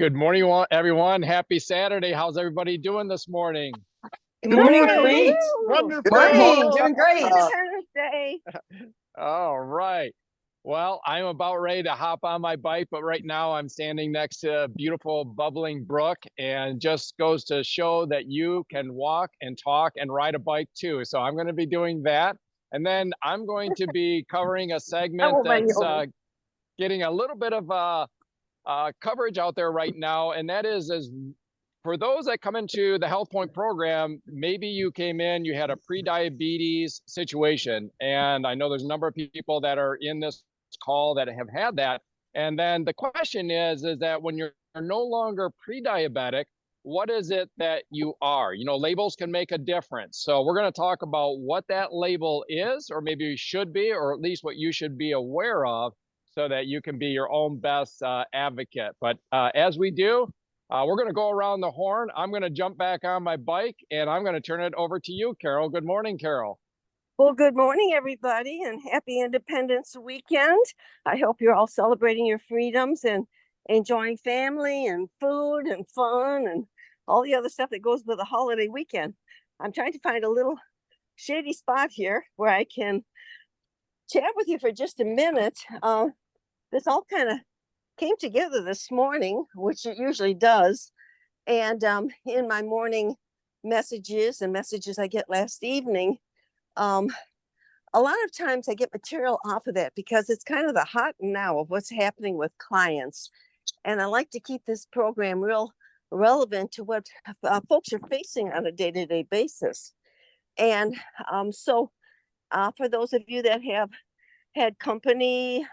Good morning, everyone. Happy Saturday. How's everybody doing this morning? Good morning, Good. great. Wonderful. Morning, doing great. Independence Day. All right. Well, I'm about ready to hop on my bike, but right now I'm standing next to a beautiful bubbling brook, and just goes to show that you can walk and talk and ride a bike too. So I'm going to be doing that. And then I'm going to be covering a segment that's getting a little bit of coverage out there right now, and that is for those that come into the HealthPointe program. Maybe you came in, you had a pre-diabetes situation, and I know there's a number of people that are in this call that have had that. And then the question is that when you're no longer pre-diabetic, what is it that you are? You know, labels can make a difference. So we're going to talk about what that label is, or maybe you should be, or at least what you should be aware of, so that you can be your own best advocate. But as we do, we're going to go around the horn. I'm going to jump back on my bike, and I'm going to turn it over to you, Carol. Good morning, Carol. Well, good morning, everybody, and happy Independence Weekend. I hope you're all celebrating your freedoms and enjoying family and food and fun and all the other stuff that goes with a holiday weekend. I'm trying to find a little shady spot here where I can chat with you for just a minute. This all kind of came together this morning, which it usually does. And in my morning messages and messages I get last evening, a lot of times I get material off of that because it's kind of the hot now of what's happening with clients. And I like to keep this program real relevant to what folks are facing on a day-to-day basis. And so for those of you that have had company,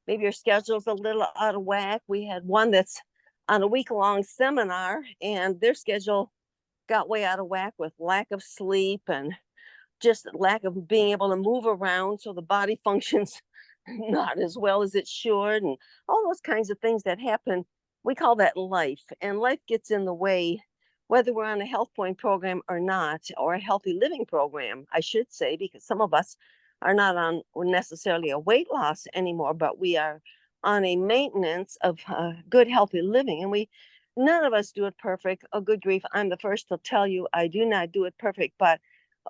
maybe your schedule's a little out of whack. We had one that's on a week-long seminar, and their schedule got way out of whack with lack of sleep and just lack of being able to move around, so the body functions not as well as it should, and all those kinds of things that happen. We call that life, and life gets in the way, whether we're on a HealthPointe program or not, or a healthy living program, I should say, because some of us are not on necessarily a weight loss anymore, but we are on a maintenance of good, healthy living. And none of us do it perfect. Oh, good grief. I'm the first to tell you I do not do it perfect. But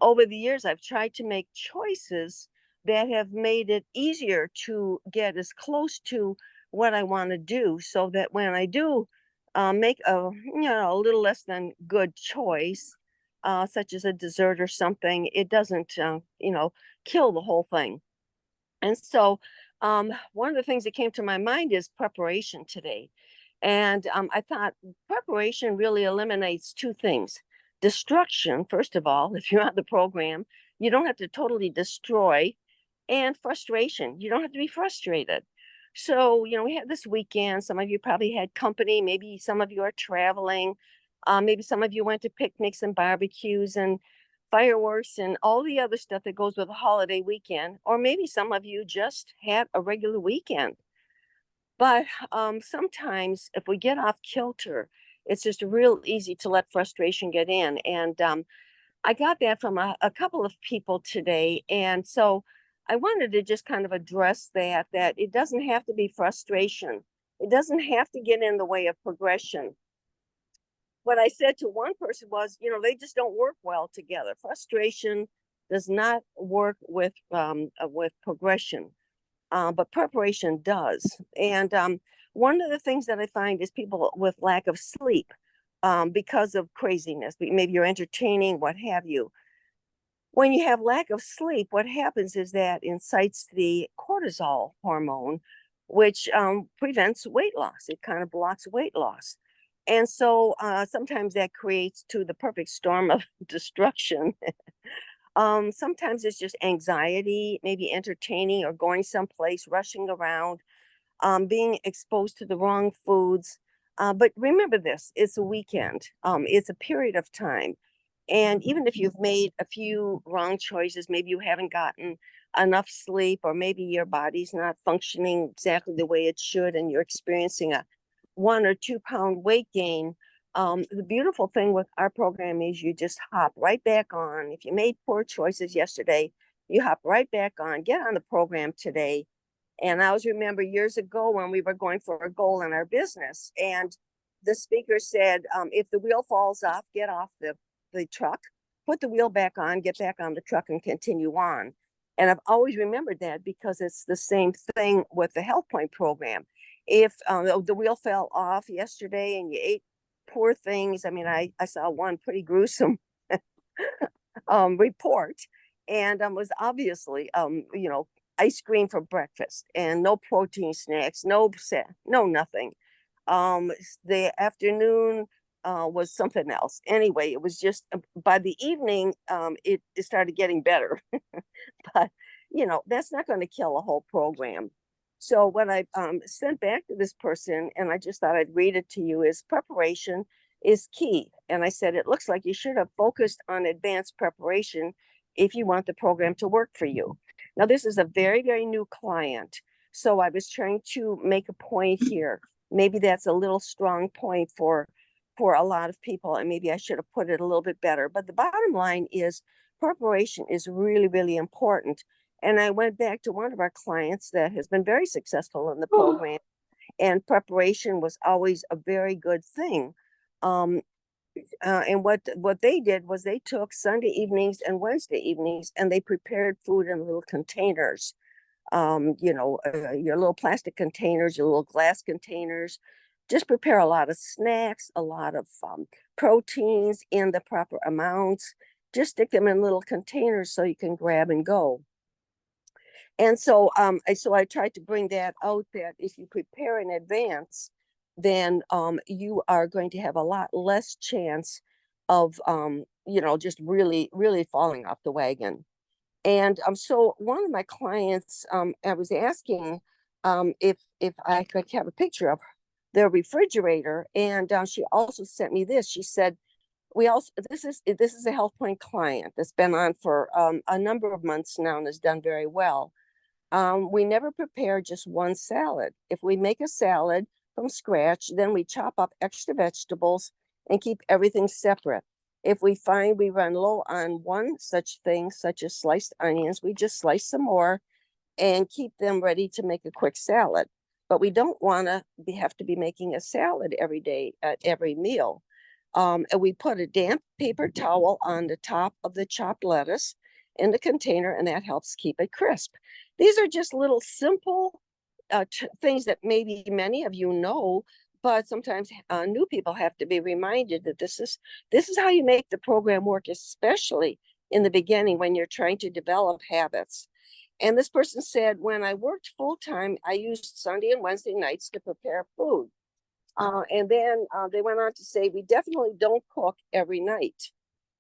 over the years, I've tried to make choices that have made it easier to get as close to what I want to do, so that when I do make a little less than good choice, such as a dessert or something, it doesn't kill the whole thing. And so one of the things that came to my mind is preparation today. And I thought preparation really eliminates two things. Destruction, first of all. If you're on the program, you don't have to totally destroy, and frustration. You don't have to be frustrated. So, we had this weekend. Some of you probably had company. Maybe some of you are traveling. Maybe some of you went to picnics and barbecues and fireworks and all the other stuff that goes with a holiday weekend. Or maybe some of you just had a regular weekend. But sometimes if we get off kilter, it's just real easy to let frustration get in. And I got that from a couple of people today. And so I wanted to just kind of address that it doesn't have to be frustration. It doesn't have to get in the way of progression. What I said to one person was, they just don't work well together. Frustration does not work with progression, but preparation does. And one of the things that I find is people with lack of sleep because of craziness. Maybe you're entertaining, what have you. When you have lack of sleep, what happens is that incites the cortisol hormone, which prevents weight loss. It kind of blocks weight loss. And so sometimes that creates the perfect storm of destruction. Sometimes it's just anxiety, maybe entertaining or going someplace, rushing around, being exposed to the wrong foods. But remember this, it's a weekend. It's a period of time. And even if you've made a few wrong choices, maybe you haven't gotten enough sleep, or maybe your body's not functioning exactly the way it should, and you're experiencing a 1 or 2 pound weight gain. The beautiful thing with our program is you just hop right back on. If you made poor choices yesterday, you hop right back on, get on the program today. And I always remember years ago when we were going for a goal in our business, and the speaker said, if the wheel falls off, get off the truck, put the wheel back on, get back on the truck and continue on. And I've always remembered that because it's the same thing with the HealthPointe program. If the wheel fell off yesterday and you ate poor things, I mean, I saw one pretty gruesome report, and was obviously, ice cream for breakfast and no protein snacks, no nothing. The afternoon was something else. Anyway, it was just by the evening, it started getting better. But that's not going to kill a whole program. So what I sent back to this person, and I just thought I'd read it to you, is preparation is key. And I said, it looks like you should have focused on advanced preparation if you want the program to work for you. Now, this is a very, very new client. So I was trying to make a point here. Maybe that's a little strong point for a lot of people, and maybe I should have put it a little bit better. But the bottom line is preparation is really, really important. And I went back to one of our clients that has been very successful in the program, and preparation was always a very good thing. And what they did was they took Sunday evenings and Wednesday evenings and they prepared food in little containers. Your little plastic containers, your little glass containers. Just prepare a lot of snacks, a lot of proteins in the proper amounts. Just stick them in little containers so you can grab and go. And so I tried to bring that out, that if you prepare in advance, then you are going to have a lot less chance of just really, really falling off the wagon. And so one of my clients, I was asking if I could have a picture of their refrigerator, and she also sent me this. She said, this is a HealthPointe client that's been on for a number of months now and has done very well. We never prepare just one salad. If we make a salad from scratch, then we chop up extra vegetables and keep everything separate. If we find we run low on one such thing, such as sliced onions, we just slice some more and keep them ready to make a quick salad. But we don't want to have to be making a salad every day at every meal. And we put a damp paper towel on the top of the chopped lettuce in the container, and that helps keep it crisp. These are just little simple things that maybe many of you know, but sometimes new people have to be reminded that this is how you make the program work, especially in the beginning when you're trying to develop habits. And this person said, when I worked full-time, I used Sunday and Wednesday nights to prepare food. And then they went on to say, we definitely don't cook every night.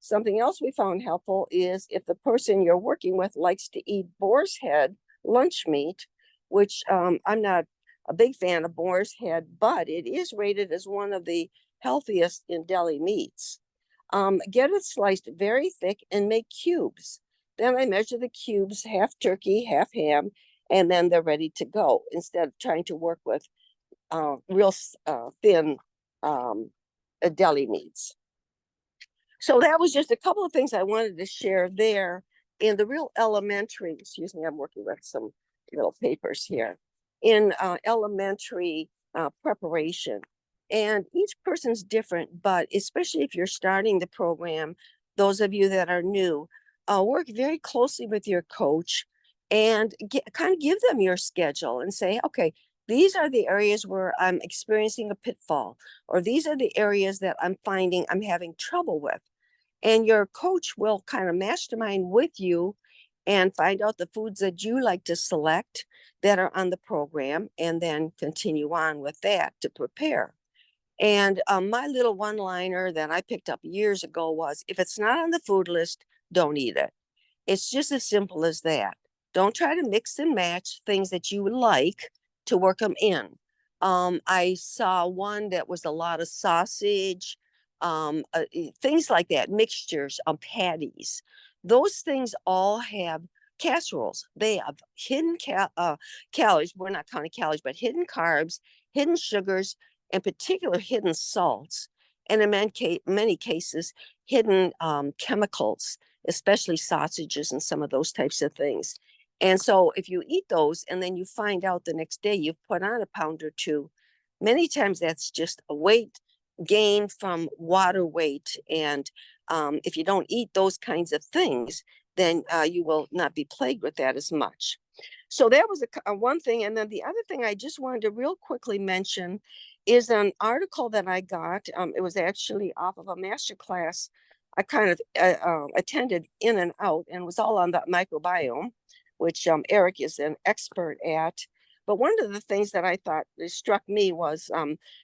Something else we found helpful is if the person you're working with likes to eat boar's head lunch meat, which I'm not a big fan of boar's head, but it is rated as one of the healthiest in deli meats. Get it sliced very thick and make cubes. Then I measure the cubes, half turkey, half ham, and then they're ready to go, instead of trying to work with real thin deli meats. So that was just a couple of things I wanted to share there. In the real elementary, excuse me, I'm working with some little papers here, in elementary preparation. And each person's different, but especially if you're starting the program, those of you that are new, work very closely with your coach and kind of give them your schedule and say, okay, these are the areas where I'm experiencing a pitfall, or these are the areas that I'm finding I'm having trouble with. And your coach will kind of mastermind with you and find out the foods that you like to select that are on the program, and then continue on with that to prepare. And my little one-liner that I picked up years ago was, if it's not on the food list, don't eat it. It's just as simple as that. Don't try to mix and match things that you like to work them in. I saw one that was a lot of sausage, things like that, mixtures of patties. Those things all have casseroles. They have hidden calories. We're not counting calories, but hidden carbs, hidden sugars, in particular hidden salts, and in many cases, hidden chemicals, especially sausages and some of those types of things. And so if you eat those and then you find out the next day you've put on a pound or two, many times that's just a weight gain from water weight. And if you don't eat those kinds of things, then you will not be plagued with that as much. So that was a one thing. And then the other thing I just wanted to real quickly mention is an article that I got. It was actually off of a master class I kind of attended in and out, and it was all on the microbiome, which Eric is an expert at. But one of the things that I thought struck me was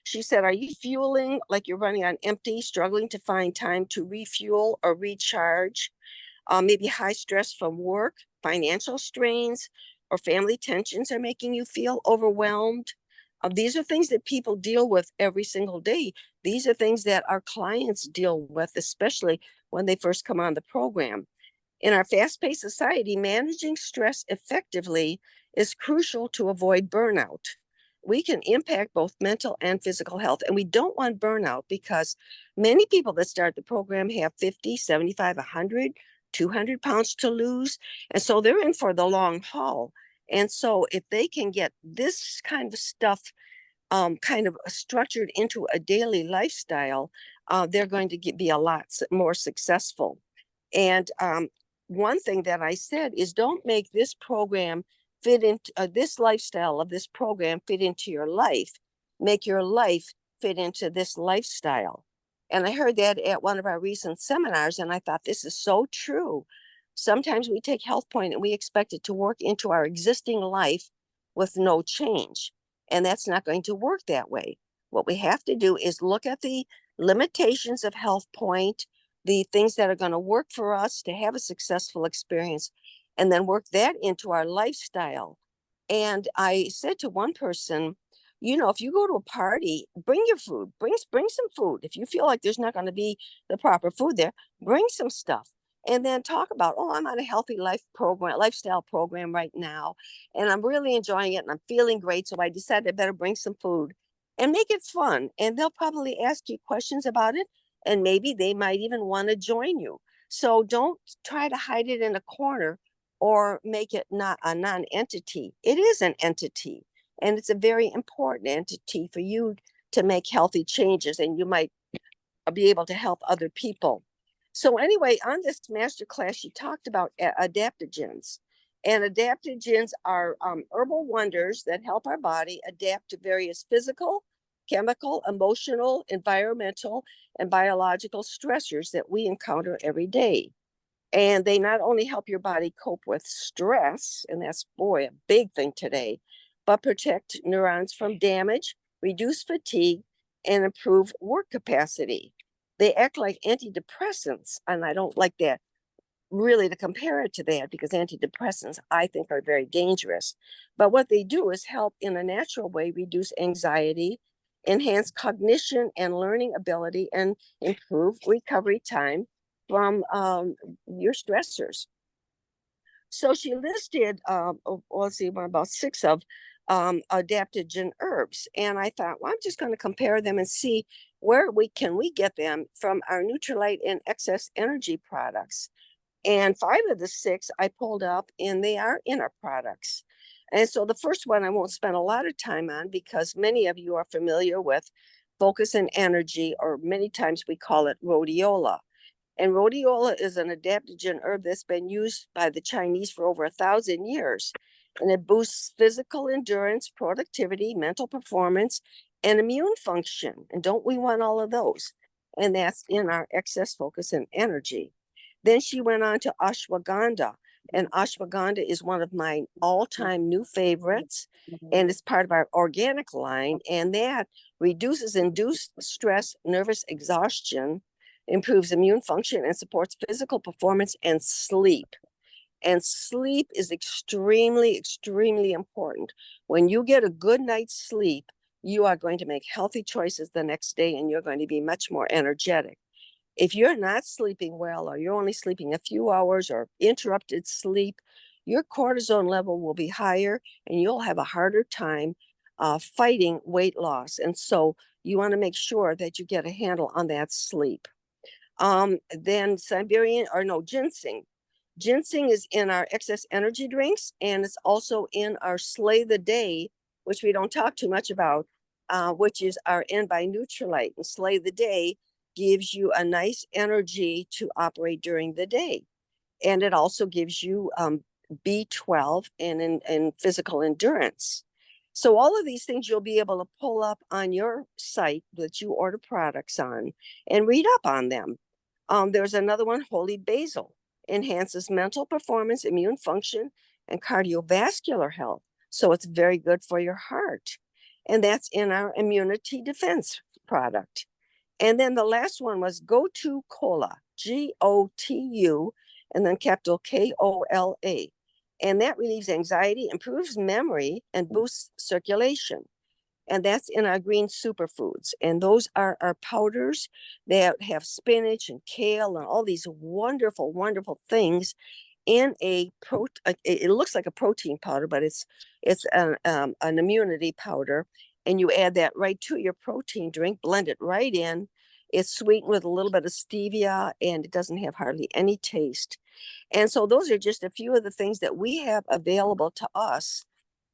she said, are you fueling like you're running on empty, struggling to find time to refuel or recharge? Maybe high stress from work, financial strains, or family tensions are making you feel overwhelmed. These are things that people deal with every single day. These are things that our clients deal with, especially when they first come on the program. In our fast-paced society, managing stress effectively is crucial to avoid burnout. We can impact both mental and physical health, and we don't want burnout because many people that start the program have 50, 75, 100, 200 pounds to lose, and so they're in for the long haul. And so if they can get this kind of stuff kind of structured into a daily lifestyle, they're going to be a lot more successful. And one thing that I said is don't make this program fit into this lifestyle of this program fit into your life. Make your life fit into this lifestyle. And I heard that at one of our recent seminars, and I thought this is so true. Sometimes we take HealthPointe and we expect it to work into our existing life with no change. And that's not going to work that way. What we have to do is look at the limitations of HealthPointe, the things that are going to work for us to have a successful experience, and then work that into our lifestyle. And I said to one person, you know, if you go to a party, bring your food, bring some food. If you feel like there's not going to be the proper food there, bring some stuff. And then talk about, oh, I'm on a healthy lifestyle program right now, and I'm really enjoying it and I'm feeling great. So I decided I better bring some food and make it fun. And they'll probably ask you questions about it. And maybe they might even want to join you. So don't try to hide it in a corner or make it not a non-entity. It is an entity, and it's a very important entity for you to make healthy changes, and you might be able to help other people. So anyway, on this masterclass, she talked about adaptogens. And adaptogens are herbal wonders that help our body adapt to various physical, chemical, emotional, environmental, and biological stressors that we encounter every day. And they not only help your body cope with stress, and that's, boy, a big thing today, but protect neurons from damage, reduce fatigue, and improve work capacity. They act like antidepressants, and I don't like that really to compare it to that because antidepressants I think are very dangerous. But what they do is help in a natural way reduce anxiety, enhance cognition and learning ability, and improve recovery time from your stressors. So she listed, let's see, about 6 of adaptogen herbs. And I thought, well, I'm just going to compare them and see where we get them from our Nutrilite and excess energy products. And 5 of the 6 I pulled up, and they are in our products. And so the first one I won't spend a lot of time on because many of you are familiar with Focus and Energy, or many times we call it rhodiola. And rhodiola is an adaptogen herb that's been used by the Chinese for over 1,000 years. And it boosts physical endurance, productivity, mental performance, and immune function. And don't we want all of those? And that's in our excess focus and energy. Then she went on to ashwagandha. And ashwagandha is one of my all-time new favorites. And it's part of our organic line. And that reduces induced stress, nervous exhaustion, improves immune function, and supports physical performance and sleep. And sleep is extremely, extremely important. When you get a good night's sleep, you are going to make healthy choices the next day, and you're going to be much more energetic. If you're not sleeping well, or you're only sleeping a few hours, or interrupted sleep, your cortisol level will be higher, and you'll have a harder time fighting weight loss. And so you want to make sure that you get a handle on that sleep. Then ginseng. Ginseng is in our excess energy drinks, and it's also in our Slay the Day, which we don't talk too much about, which is our N by Neutralite and Slay the Day, gives you a nice energy to operate during the day. And it also gives you B12 and physical endurance. So all of these things you'll be able to pull up on your site that you order products on and read up on them. There's another one, Holy Basil, enhances mental performance, immune function, and cardiovascular health. So it's very good for your heart. And that's in our immunity defense product. And then the last one was Go-To Cola, Gotu, and then capital Kola. And that relieves anxiety, improves memory, and boosts circulation. And that's in our green superfoods. And those are our powders that have spinach and kale and all these wonderful, wonderful things in it looks like a protein powder, but it's an immunity powder. And you add that right to your protein drink, blend it right in. It's sweetened with a little bit of stevia, and it doesn't have hardly any taste. And so those are just a few of the things that we have available to us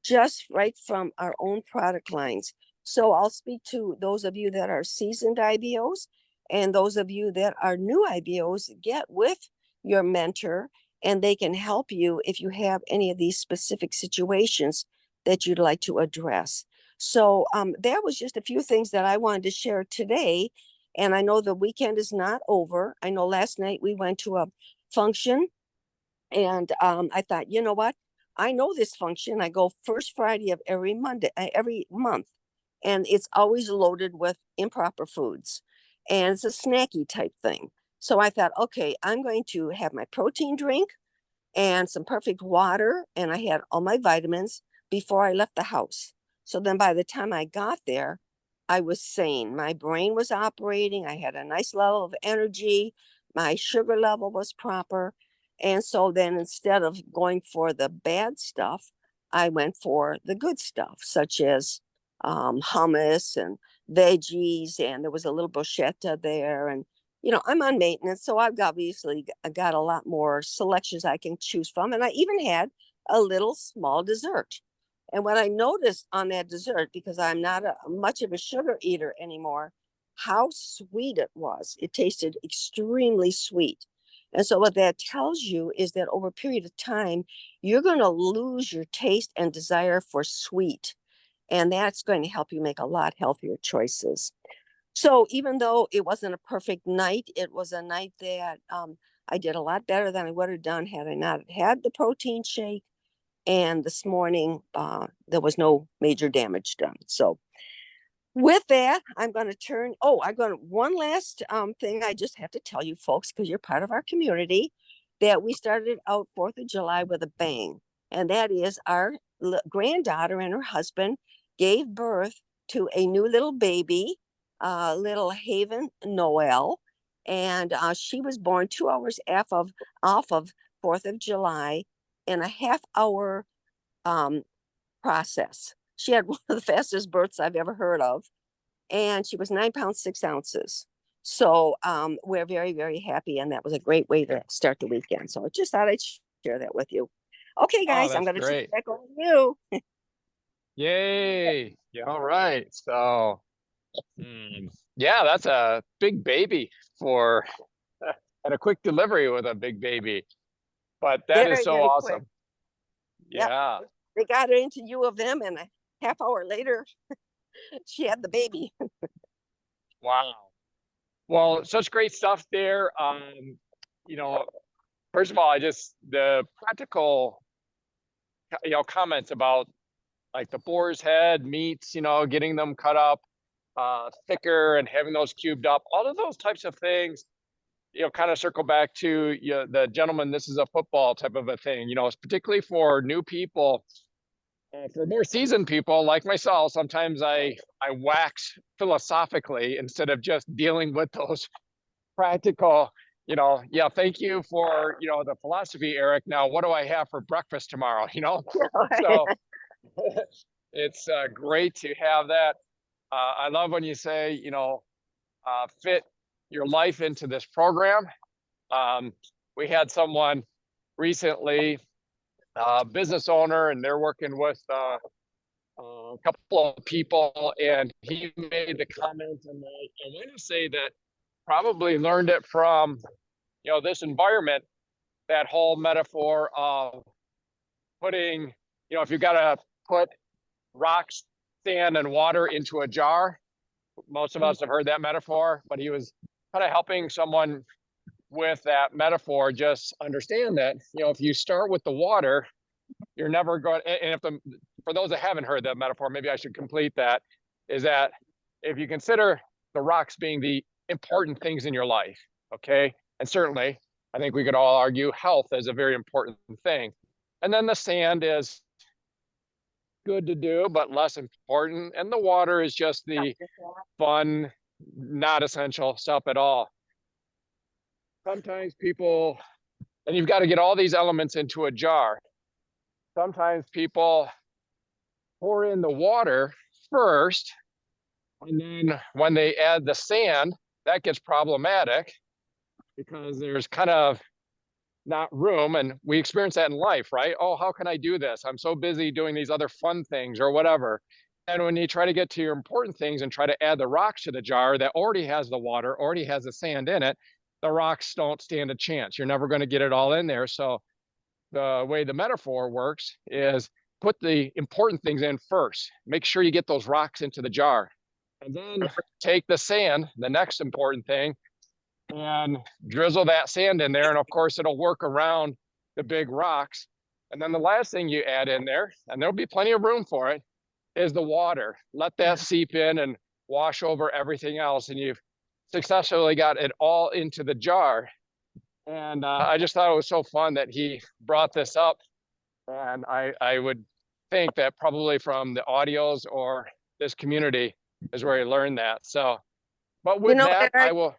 just right from our own product lines. So I'll speak to those of you that are seasoned IBOs, and those of you that are new IBOs. Get with your mentor, and they can help you if you have any of these specific situations that you'd like to address. So that was just a few things that I wanted to share today. And I know the weekend is not over. I know last night we went to a function, and I thought, you know what? I know this function. I go first Friday of every month, and it's always loaded with improper foods, and it's a snacky type thing. So I thought, okay, I'm going to have my protein drink and some perfect water, and I had all my vitamins before I left the house. So then by the time I got there, I was sane. My brain was operating. I had a nice level of energy. My sugar level was proper. And so then instead of going for the bad stuff, I went for the good stuff, such as hummus and veggies. And there was a little bruschetta there. And, you know, I'm on maintenance, so I've obviously got a lot more selections I can choose from. And I even had a little small dessert. And what I noticed on that dessert, because I'm not much of a sugar eater anymore, how sweet it was. It tasted extremely sweet. And so what that tells you is that over a period of time, you're going to lose your taste and desire for sweet. And that's going to help you make a lot healthier choices. So even though it wasn't a perfect night, it was a night that I did a lot better than I would have done had I not had the protein shake. And this morning, there was no major damage done. So with that, I'm going to turn. One last thing I just have to tell you folks, because you're part of our community, that we started out 4th of July with a bang. And that is our granddaughter and her husband gave birth to a new little baby, little Haven Noel. And she was born 2 hours off of 4th of July in a half-hour process. She had one of the fastest births I've ever heard of, and she was 9 pounds 6 ounces. So we're very, very happy, and that was a great way to start the weekend. So I just thought I'd share that with you. Okay, guys, I'm going to turn it back over to you. Yay! Yeah, all right. So, yeah, that's a big baby for and a quick delivery with a big baby. But that is Very, so very awesome. quick. Yeah. Yep. They got her into U of M, and a half hour later, she had the baby. Wow. Well, such great stuff there. You know, first of all, the practical, comments about like the boar's head meats, getting them cut up thicker and having those cubed up, all of those types of things, kind of circle back to the gentleman, this is a football type of a thing, particularly for new people. For more seasoned people like myself, sometimes I wax philosophically instead of just dealing with those practical, thank you for, the philosophy, Eric. Now, what do I have for breakfast tomorrow? So it's great to have that. I love when you say, fit your life into this program. We had someone recently, business owner, and they're working with a couple of people, and he made the comment, and I want to say that probably learned it from, this environment, that whole metaphor of putting, if you got to put rocks, sand, and water into a jar. Most of us have heard that metaphor, but he was kind of helping someone with that metaphor just understand that, if you start with the water, you're never going, and for those that haven't heard that metaphor, maybe I should complete that, is that if you consider the rocks being the important things in your life, okay, and certainly I think we could all argue health is a very important thing, and then the sand is good to do but less important, and the water is just the fun, not essential stuff at all. Sometimes people, and you've got to get all these elements into a jar. Sometimes people pour in the water first, and then when they add the sand, that gets problematic because there's kind of not room. And we experience that in life, right? Oh, how can I do this? I'm so busy doing these other fun things or whatever. And when you try to get to your important things and try to add the rocks to the jar that already has the water, already has the sand in it, the rocks don't stand a chance. You're never going to get it all in there. So the way the metaphor works is put the important things in first. Make sure you get those rocks into the jar. And then take the sand, the next important thing, and drizzle that sand in there. And of course, it'll work around the big rocks. And then the last thing you add in there, and there'll be plenty of room for it, is the water. Let that seep in and wash over everything else. And you've successfully got it all into the jar. And I just thought it was so fun that he brought this up. And I would think that probably from the audios or this community is where he learned that. So, but with that, Eric, I will.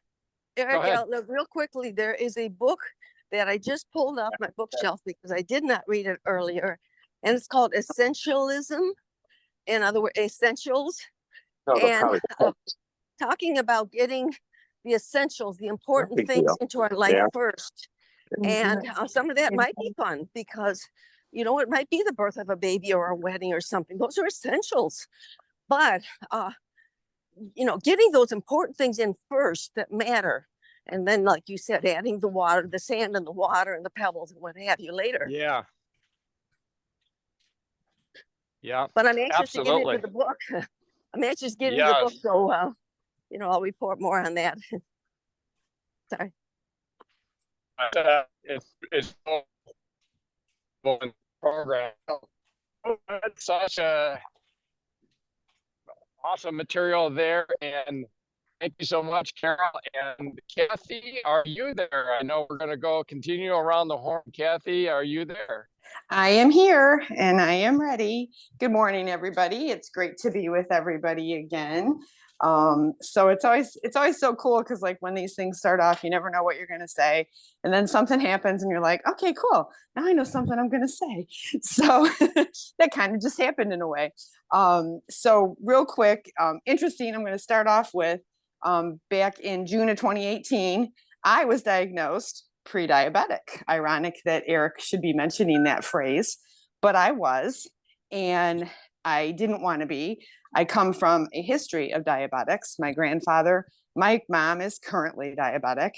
Eric, look, real quickly, there is a book that I just pulled off my bookshelf because I did not read it earlier. And it's called Essentialism. In other words, Essentials. And talking about getting the essentials, the important things into our life first. And some of that might be fun because, it might be the birth of a baby or a wedding or something. Those are essentials. But, getting those important things in first that matter. And then, like you said, adding the water, the sand and the water and the pebbles and what have you later. Yeah. Yeah. But I'm anxious to get into the book. I'm anxious to get into the book. So, I'll report more on that. Sorry. It's program. It's such a awesome material there, and thank you so much, Carol. And Kathy, are you there? I know we're going to continue around the horn. Kathy, are you there? I am here and I am ready. Good morning, everybody. It's great to be with everybody again. So it's always so cool because like when these things start off, you never know what you're going to say. And then something happens and you're like, okay, cool. Now I know something I'm going to say. So that kind of just happened in a way. So real quick, interesting. I'm going to start off with back in June of 2018, I was diagnosed pre-diabetic. Ironic that Eric should be mentioning that phrase, but I was, and I didn't want to be. I come from a history of diabetics. My grandfather, my mom is currently diabetic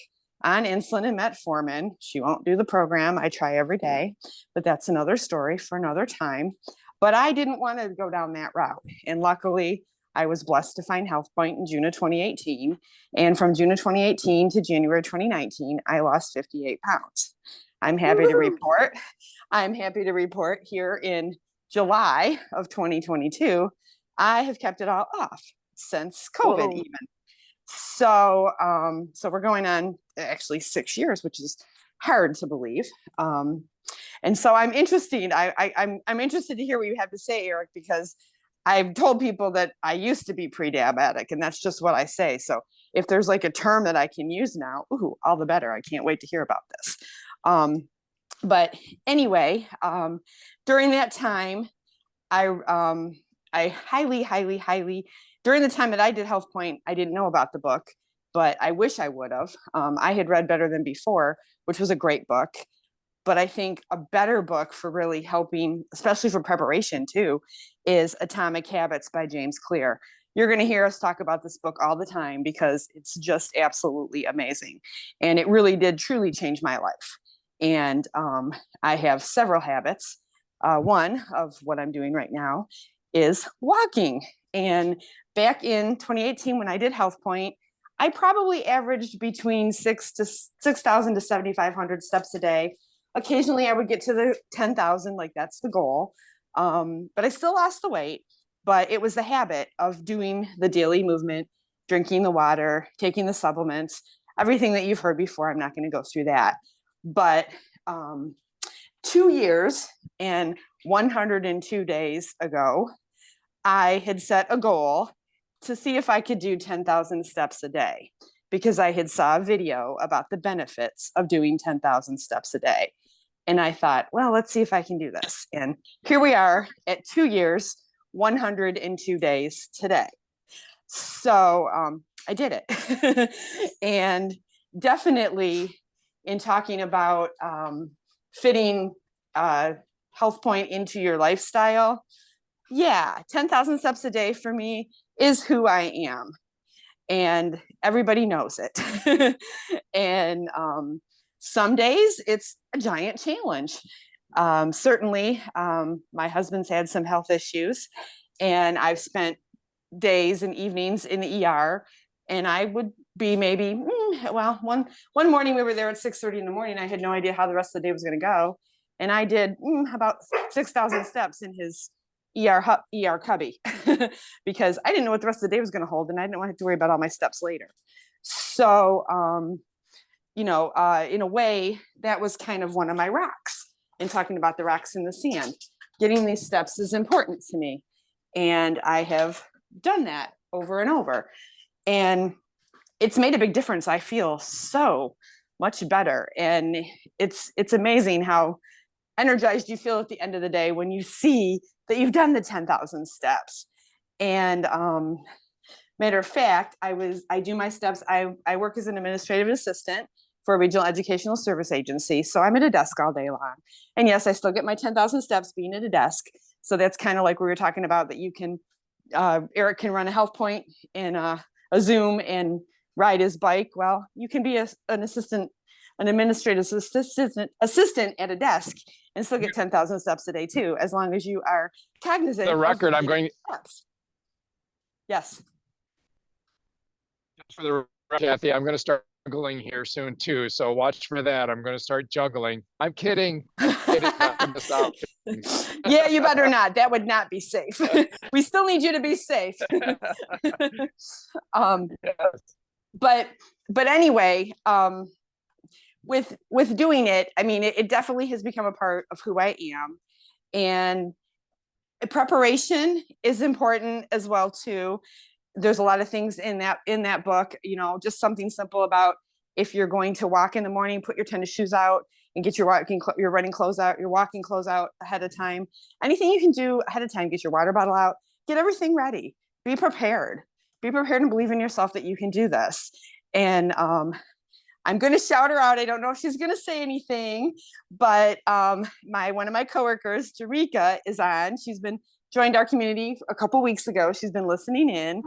on insulin and metformin. She won't do the program. I try every day, but that's another story for another time. But I didn't want to go down that route. And luckily, I was blessed to find HealthPointe in June of 2018. And from June of 2018 to January 2019, I lost 58 pounds. I'm happy to report here in July of 2022, I have kept it all off since COVID even. So we're going on actually 6 years, which is hard to believe. And so I'm interested. I'm interested to hear what you have to say, Eric, because I've told people that I used to be pre-diabetic, and that's just what I say. So if there's like a term that I can use now, ooh, all the better. I can't wait to hear about this. But anyway, during that time, I highly, during the time that I did HealthPointe, I didn't know about the book, but I wish I would have. I had read Better Than Before, which was a great book. But I think a better book for really helping, especially for preparation too, is Atomic Habits by James Clear. You're going to hear us talk about this book all the time because it's just absolutely amazing. And it really did truly change my life. And I have several habits. One of what I'm doing right now is walking. And back in 2018, when I did HealthPointe, I probably averaged between 6,000 to 7,500 steps a day. Occasionally I would get to the 10,000, like that's the goal. But I still lost the weight, but it was the habit of doing the daily movement, drinking the water, taking the supplements, everything that you've heard before. I'm not going to go through that. But 2 years and 102 days ago, I had set a goal to see if I could do 10,000 steps a day, because I had saw a video about the benefits of doing 10,000 steps a day. And I thought, well, let's see if I can do this. And here we are at 2 years, 102 days today. So I did it. And definitely in talking about fitting HealthPointe into your lifestyle, yeah, 10,000 steps a day for me is who I am. And everybody knows it. And some days it's a giant challenge. Certainly, my husband's had some health issues, and I've spent days and evenings in the ER. And I would be maybe, one morning we were there at 6:30 in the morning. I had no idea how the rest of the day was going to go. And I did about 6,000 steps in his ER cubby because I didn't know what the rest of the day was going to hold, and I didn't want to have to worry about all my steps later. So, in a way, that was kind of one of my rocks. In talking about the rocks in the sand, getting these steps is important to me, and I have done that over and over, and it's made a big difference. I feel so much better, and it's amazing how energized you feel at the end of the day when you see that you've done the 10,000 steps. And matter of fact, I do my steps. I work as an administrative assistant for a regional educational service agency. So I'm at a desk all day long. And yes, I still get my 10,000 steps being at a desk. So that's kind of like we were talking about, that you can, Eric can run a HealthPointe in a Zoom and ride his bike. Well, you can be an administrative assistant at a desk and still get 10,000 steps a day too, as long as you are cognizant. The record, I'm going. Steps. Yes. For the record, Kathy, I'm going to start juggling here soon too. So watch for that. I'm going to start juggling. I'm kidding. Yeah, you better not. That would not be safe. We still need you to be safe. Yes. But anyway, with doing it, I mean, it definitely has become a part of who I am, and preparation is important as well too. There's a lot of things in that book, just something simple about, if you're going to walk in the morning, put your tennis shoes out and get your running clothes out, your walking clothes out ahead of time. Anything you can do ahead of time, get your water bottle out, get everything ready, be prepared and believe in yourself that you can do this. And I'm going to shout her out. I don't know if she's going to say anything, but one of my coworkers, Jeramecka, is on. She's joined our community a couple weeks ago. She's been listening in.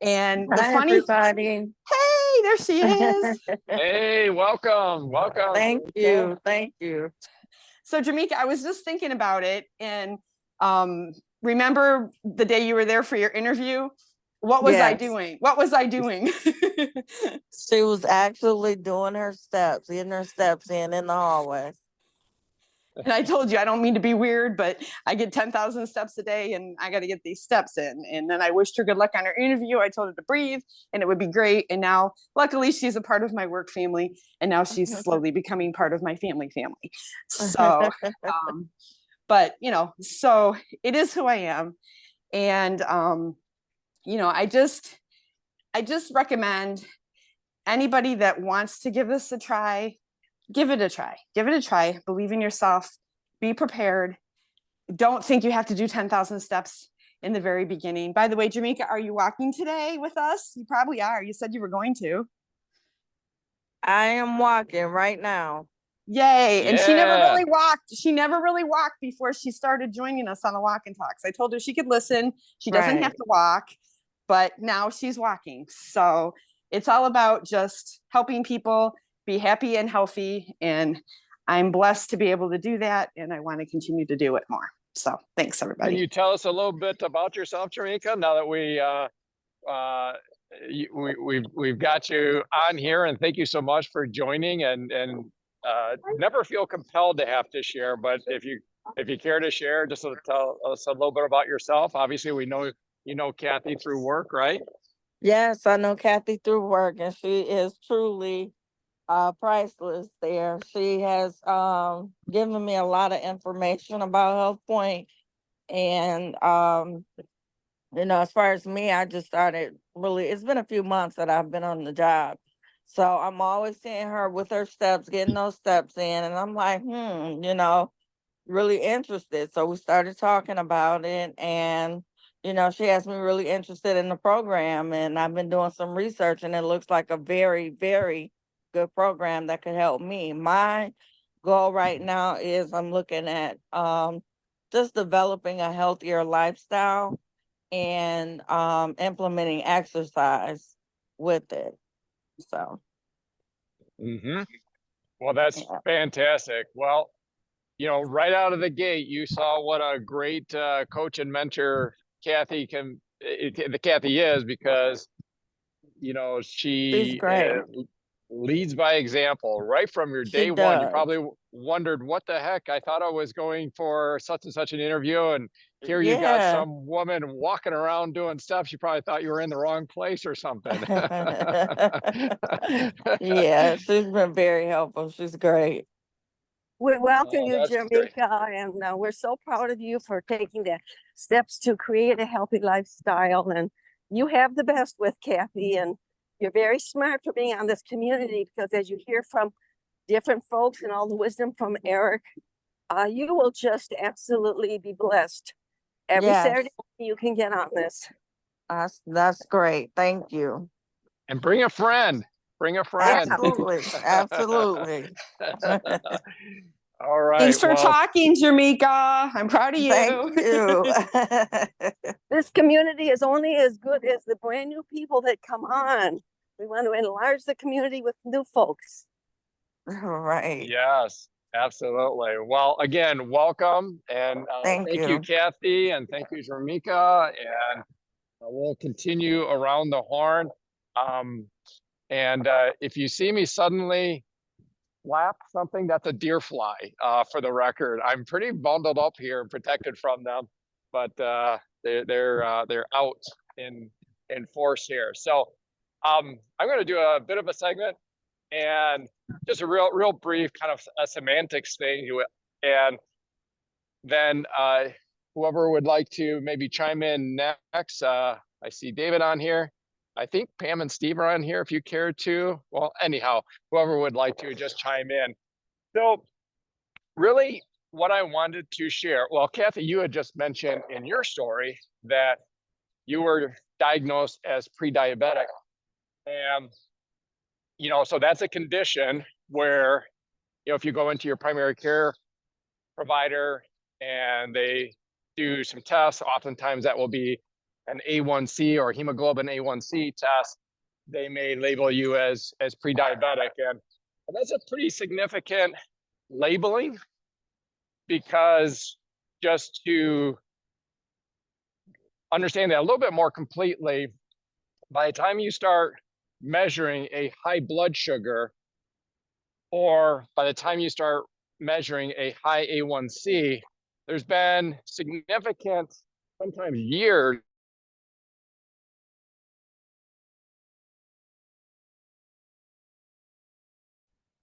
And the Hi, funny, everybody. Hey, there she is. Hey, welcome. Thank you. So Jeramecka, I was just thinking about it, and remember the day you were there for your interview? What was I doing? She was actually doing her steps, getting her steps in the hallway. And I told you, I don't mean to be weird, but I get 10,000 steps a day, and I got to get these steps in. And then I wished her good luck on her interview. I told her to breathe and it would be great. And now, luckily, she's a part of my work family, and now she's slowly becoming part of my family. So, but so it is who I am. And, I just recommend anybody that wants to give this a try, give it a try. Believe in yourself, be prepared. Don't think you have to do 10,000 steps in the very beginning. By the way, Jeramecka, are you walking today with us? You probably are. You said you were going to. I am walking right now. Yay. And she never Yeah. really walked. She never really walked before she started joining us on the walk and talks. I told her she could listen. She doesn't have Right. to walk, but now she's walking. So it's all about just helping people be happy and healthy. And I'm blessed to be able to do that. And I want to continue to do it more. So thanks, Can everybody. you tell us a little bit about yourself, Jeramecka, now that we've got you on here, and thank you so much for joining, and never feel compelled to have to share, but if you care to share, just to tell us a little bit about yourself. Obviously, we know you know Kathy through work, right? Yes, I know Kathy through work, and she is truly priceless there. She has given me a lot of information about HealthPointe. And as far as me, I just started really, it's been a few months that I've been on the job. So I'm always seeing her with her steps, getting those steps in. And I'm like, really interested. So we started talking about it, and she has me really interested in the program, and I've been doing some research, and it looks like a very, very good program that could help me. My goal right now is I'm looking at just developing a healthier lifestyle and implementing exercise with it. So Well, that's yeah. fantastic. Well, right out of the gate, you saw what a great coach and mentor Kathy Kathy is, because She's she great. leads by example right from your She day one. You does. probably wondered, what the heck? I thought I was going for such and such an interview, and here you got Yeah. some woman walking around doing stuff. You probably thought you were in the wrong place or something. Yeah, she's been very helpful. She's great. We welcome Oh, you, that's great. Jeramecka, and we're so proud of you for taking the steps to create a healthy lifestyle. And you have the best with Kathy, and you're very smart for being on this community, because as you hear from different folks and all the wisdom from Eric, you will just absolutely be blessed. Every Yes, Saturday you can get on this. that's great. Thank you. And bring a friend. Bring a friend. Absolutely. Absolutely. All right. Thanks for Well, talking, Jeramecka. I'm proud of Thank you. you. This community is only as good as the brand new people that come on. We want to enlarge the community with new folks. Right. yes, absolutely. Well, again, welcome, and Thank thank you, you. Kathy, and thank you, Jeramecka, and we'll continue around the horn. And if you see me suddenly flap something, that's a deer fly, for the record. I'm pretty bundled up here and protected from them, but they're out in force here. So I'm going to do a bit of a segment, and just a real brief kind of a semantics thing, and then whoever would like to maybe chime in next. I see David on here. I think Pam and Steve are on here if you care to. Well, anyhow, whoever would like to just chime in. So really what I wanted to share, well, Kathy, you had just mentioned in your story that you were diagnosed as pre-diabetic. And, so that's a condition where, if you go into your primary care provider and they do some tests, oftentimes that will be an A1C or hemoglobin A1C test. They may label you as pre-diabetic, and that's a pretty significant labeling, because just to understand that a little bit more completely, by the time you start measuring a high blood sugar, or by the time you start measuring a high A1C, there's been significant, sometimes years,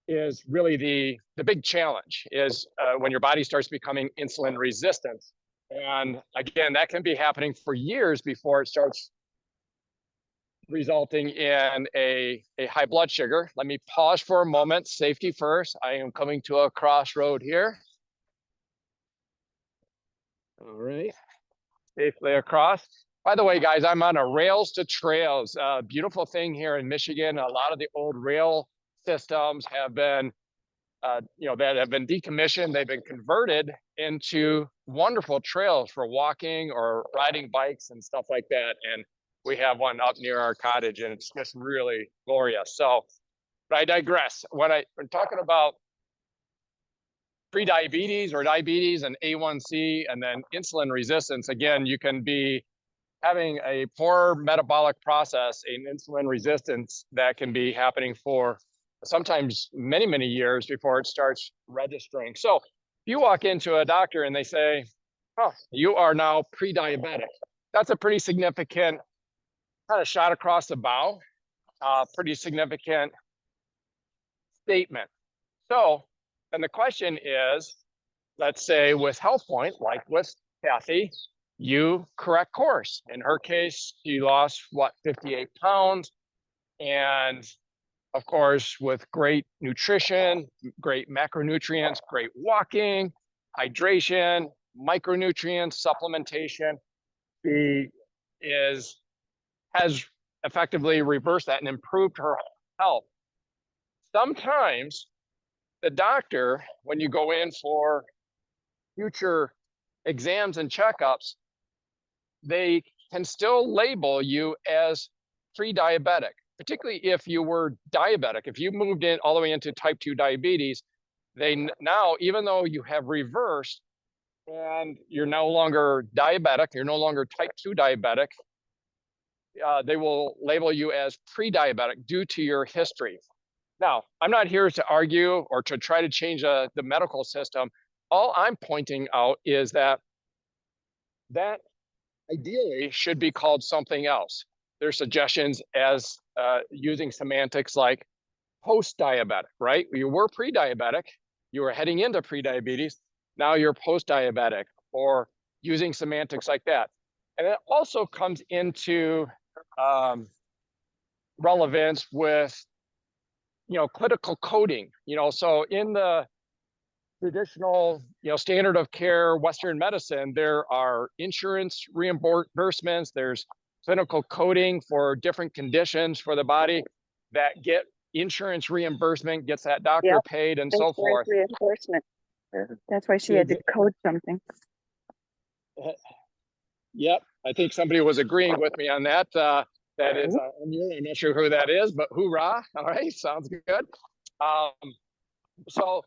is really the big challenge is when your body starts becoming insulin resistant. And again, that can be happening for years before it starts resulting in a high blood sugar. Let me pause for a moment. Safety first. I am coming to a crossroad here. All right, safely across. By the way, guys, I'm on a rails to trails, beautiful thing here in Michigan. A lot of the old rail systems have been that have been decommissioned. They've been converted into wonderful trails for walking or riding bikes and stuff like that. And we have one up near our cottage, and it's just really glorious. So, but I digress. When I'm talking about prediabetes or diabetes and A1C and then insulin resistance, again, you can be having a poor metabolic process, an insulin resistance that can be happening for sometimes many, many years before it starts registering. So if you walk into a doctor and they say, oh, you are now pre-diabetic, that's a pretty significant kind of shot across the bow, pretty significant statement. So, and the question is, let's say with HealthPointe, like with Kathy, you correct course. In her case, she lost 58 pounds. And of course, with great nutrition, great macronutrients, great walking, hydration, micronutrients, supplementation, she has effectively reversed that and improved her health. Sometimes the doctor, when you go in for future exams and checkups, they can still label you as pre-diabetic, particularly if you were diabetic. If you moved in all the way into type 2 diabetes, they now, even though you have reversed and you're no longer diabetic, you're no longer type 2 diabetic, they will label you as pre-diabetic due to your history. Now, I'm not here to argue or to try to change the medical system. All I'm pointing out is that ideally should be called something else. There's suggestions as using semantics like post-diabetic, right? You were pre-diabetic, you were heading into prediabetes, now you're post-diabetic, or using semantics like that. And it also comes into relevance with, clinical coding. So in the traditional, standard of care Western medicine, there are insurance reimbursements, there's clinical coding for different conditions for the body that get insurance reimbursement, gets that doctor paid, and so forth. Reimbursement. That's why she had to code something. Yep, I think somebody was agreeing with me on that. That is, I'm not sure who that is, but hoorah! All right, sounds good. So,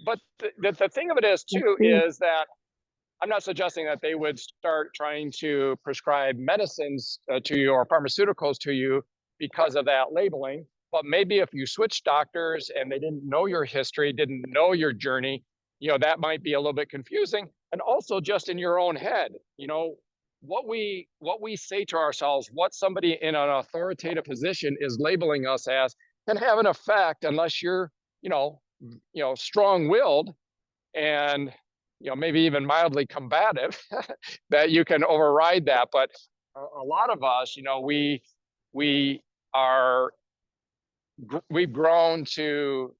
but the thing of it is too is that I'm not suggesting that they would start trying to prescribe medicines to you or pharmaceuticals to you because of that labeling. But maybe if you switch doctors and they didn't know your history, didn't know your journey, that might be a little bit confusing. And also just in your own head, what we say to ourselves, what somebody in an authoritative position is labeling us as can have an effect unless you're, strong-willed and, maybe even mildly combative, that you can override that. But a lot of us, we've grown to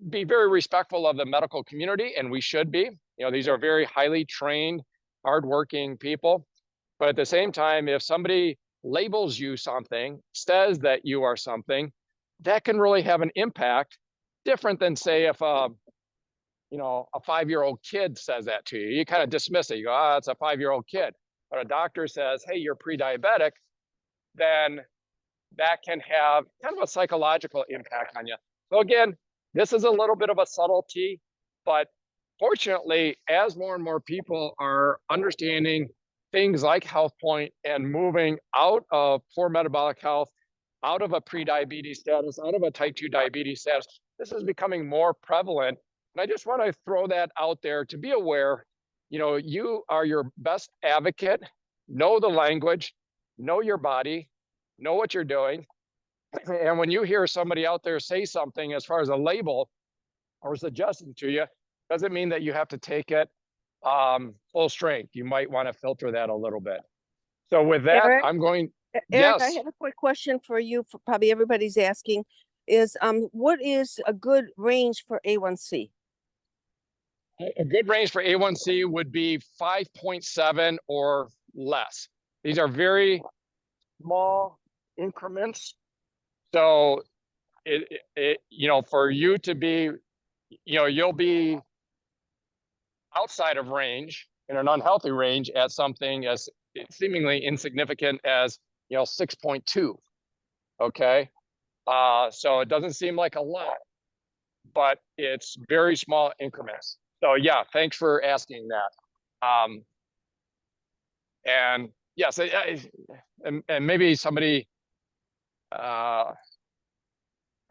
be very respectful of the medical community, and we should be. These are very highly trained, hardworking people. But at the same time, if somebody labels you something, says that you are something, that can really have an impact different than, say, if a 5-year-old kid says that to you. You kind of dismiss it. You go, it's a 5-year-old kid. But a doctor says, hey, you're pre-diabetic, then that can have kind of a psychological impact on you. So again, this is a little bit of a subtlety, but fortunately, as more and more people are understanding things like HealthPointe and moving out of poor metabolic health, out of a pre-diabetes status, out of a type 2 diabetes status, this is becoming more prevalent. And I just want to throw that out there to be aware, you are your best advocate, know the language, know your body, know what you're doing. And when you hear somebody out there say something as far as a label or suggestion to you, doesn't mean that you have to take it full strength. You might want to filter that a little bit. So with that, Eric, I'm going. Eric, I Yes. have a quick question for you. Probably everybody's asking is, what is a good range for A1C? A good range for A1C would be 5.7 or less. These are very small increments. So for you to be, you'll be outside of range, in an unhealthy range, at something as seemingly insignificant as 6.2. Okay, so it doesn't seem like a lot, but it's very small increments. So yeah, thanks for asking that. And yes, and maybe somebody, pretty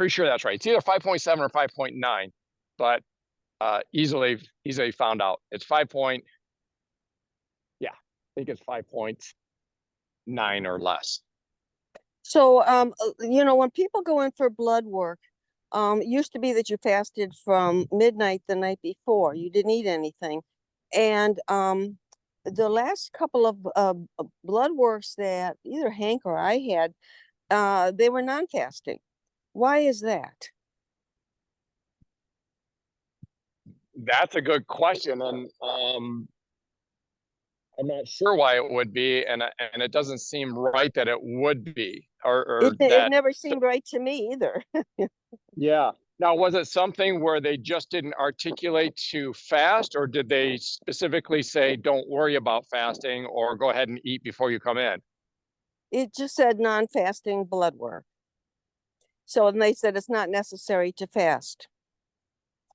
sure that's right. It's either 5.7 or 5.9, but easily found out. It's 5 point, yeah, I think it's 5.9 or less. So, when people go in for blood work, it used to be that you fasted from midnight the night before. You didn't eat anything. And the last couple of blood works that either Hank or I had, they were non-fasting. Why is that? That's a good question, and I'm not sure why it would be, and it doesn't seem right that it would be, or It that. never seemed right to me either. Yeah. Now, was it something where they just didn't articulate to fast, or did they specifically say, don't worry about fasting, or go ahead and eat before you come in? It just said non-fasting blood work. So, and they said it's not necessary to fast,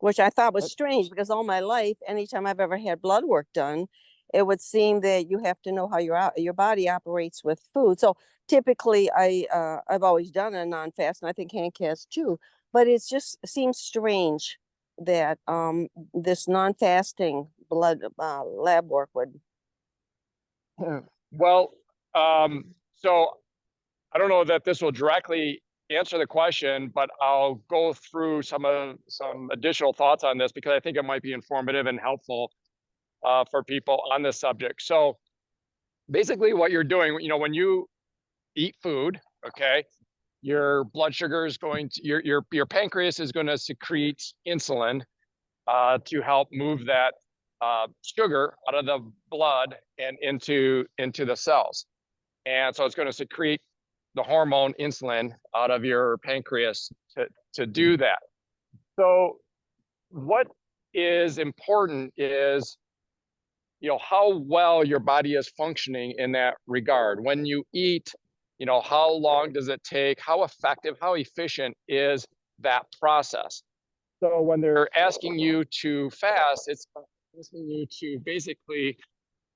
which I thought was strange because all my life, anytime I've ever had blood work done, it would seem that you have to know how your body operates with food. So typically I've always done a non-fast, and I think Hank has too, but it just seems strange that this non-fasting blood lab work would. Well, so I don't know that this will directly answer the question, but I'll go through some additional thoughts on this because I think it might be informative and helpful for people on this subject. So basically what you're doing, when you eat food, okay, your blood sugar is going to, your pancreas is going to secrete insulin to help move that sugar out of the blood and into the cells. And so it's going to secrete the hormone insulin out of your pancreas to do that. So what is important is, how well your body is functioning in that regard. When you eat, how long does it take? How effective, how efficient is that process? So when they're asking you to fast, it's asking you to basically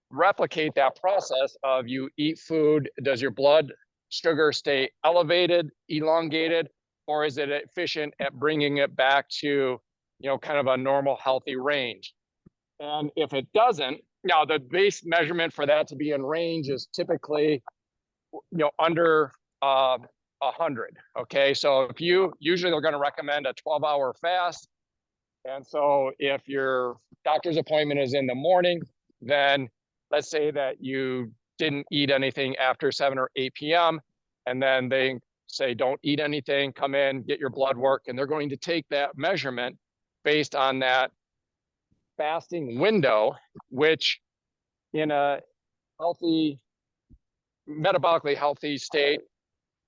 replicate that process of you eat food. Does your blood sugar stay elevated, elongated, or is it efficient at bringing it back to, kind of a normal, healthy range? And if it doesn't, now the base measurement for that to be in range is typically, under 100. Okay, so if usually they're going to recommend a 12-hour fast. And so if your doctor's appointment is in the morning, then let's say that you didn't eat anything after 7 or 8 p.m. And then they say, don't eat anything, come in, get your blood work. And they're going to take that measurement based on that fasting window, which in a healthy, metabolically healthy state,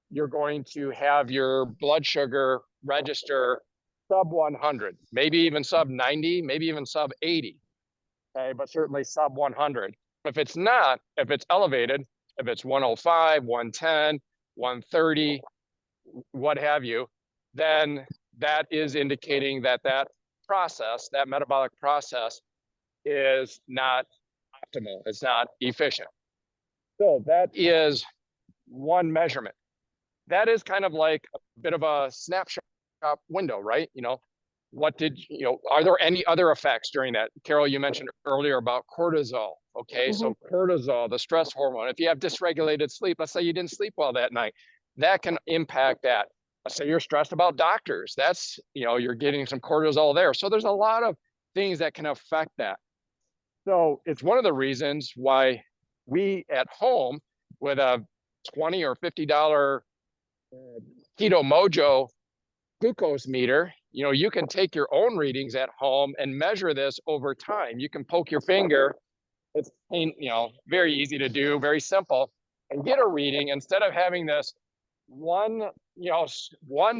you're going to have your blood sugar register sub 100, maybe even sub 90, maybe even sub 80. Okay, but certainly sub 100. If it's not, if it's elevated, if it's 105, 110, 130, what have you, then that is indicating that process, that metabolic process, is not optimal. It's not efficient. So that is one measurement. That is kind of like a bit of a snapshot window, right? Are there any other effects during that? Carol, you mentioned earlier about cortisol. Okay, so cortisol, the stress hormone, if you have dysregulated sleep, let's say you didn't sleep well that night, that can impact that. Let's say you're stressed about doctors, that's, you're getting some cortisol there. So there's a lot of things that can affect that. So it's one of the reasons why we at home with a $20 or $50 Keto Mojo glucose meter, you can take your own readings at home and measure this over time. You can poke your finger. It's, very easy to do, very simple, and get a reading instead of having this one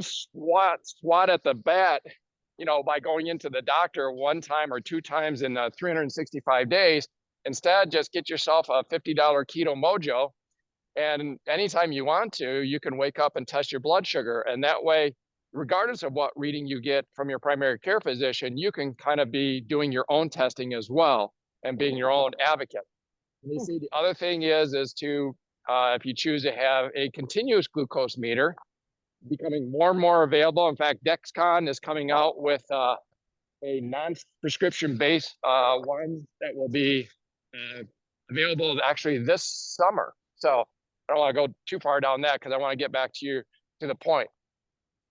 swat at the bat by going into the doctor one time or two times in 365 days. Instead, just get yourself a $50 Keto Mojo. And anytime you want to, you can wake up and test your blood sugar. And that way, regardless of what reading you get from your primary care physician, you can kind of be doing your own testing as well and being your own advocate. And you see, the other thing is to, if you choose to have a continuous glucose meter, becoming more and more available. In fact, Dexcom is coming out with a non-prescription based one that will be available actually this summer. So I don't want to go too far down that because I want to get back to the point.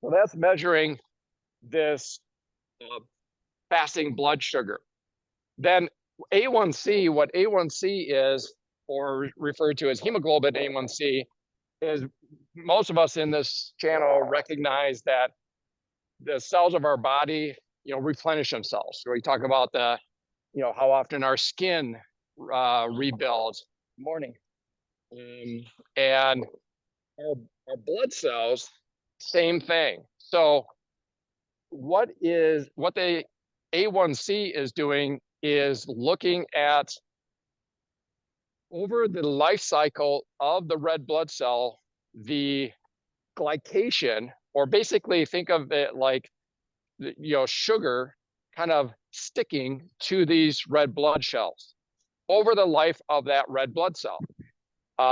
So that's measuring this fasting blood sugar. Then A1C, what A1C is, or referred to as hemoglobin A1C, is most of us in this channel recognize that the cells of our body, replenish themselves. So we talk about how often our skin rebuilds. Morning. And our blood cells, same thing. So what the A1C is doing is looking at over the life cycle of the red blood cell, the glycation, or basically think of it like, sugar kind of sticking to these red blood cells over the life of that red blood cell,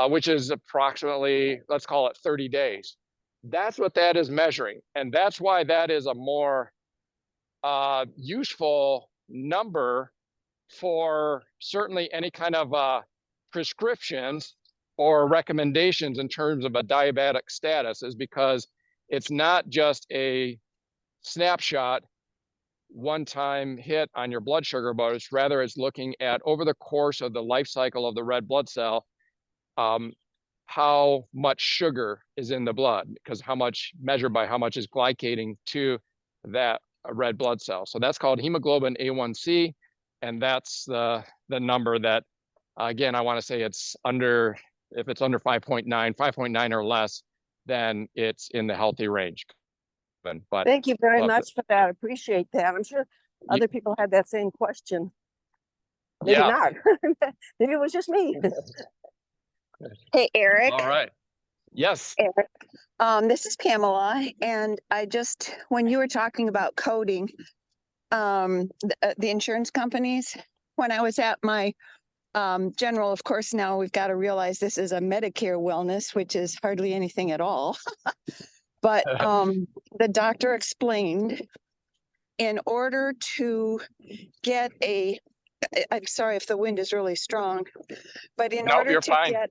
which is approximately, let's call it 30 days. That's what that is measuring. And that's why that is a more useful number for certainly any kind of prescriptions or recommendations in terms of a diabetic status, is because it's not just a snapshot one-time hit on your blood sugar, but it's looking at over the course of the life cycle of the red blood cell, how much sugar is in the blood, because measured by how much is glycating to that red blood cell. So that's called hemoglobin A1C. And that's the number that, again, I want to say if it's under 5.9 or less, then it's in the healthy range. But Thank you very much for that. I appreciate that. I'm sure other people had that same question. Maybe not. Maybe it was just me. Hey, Eric. All right. Yes. Eric. This is Pamela. And when you were talking about coding, the insurance companies, when I was at my general, of course, now we've got to realize this is a Medicare wellness, which is hardly anything at all. But the doctor explained, in order to get I'm sorry if the wind is really strong, but in order to get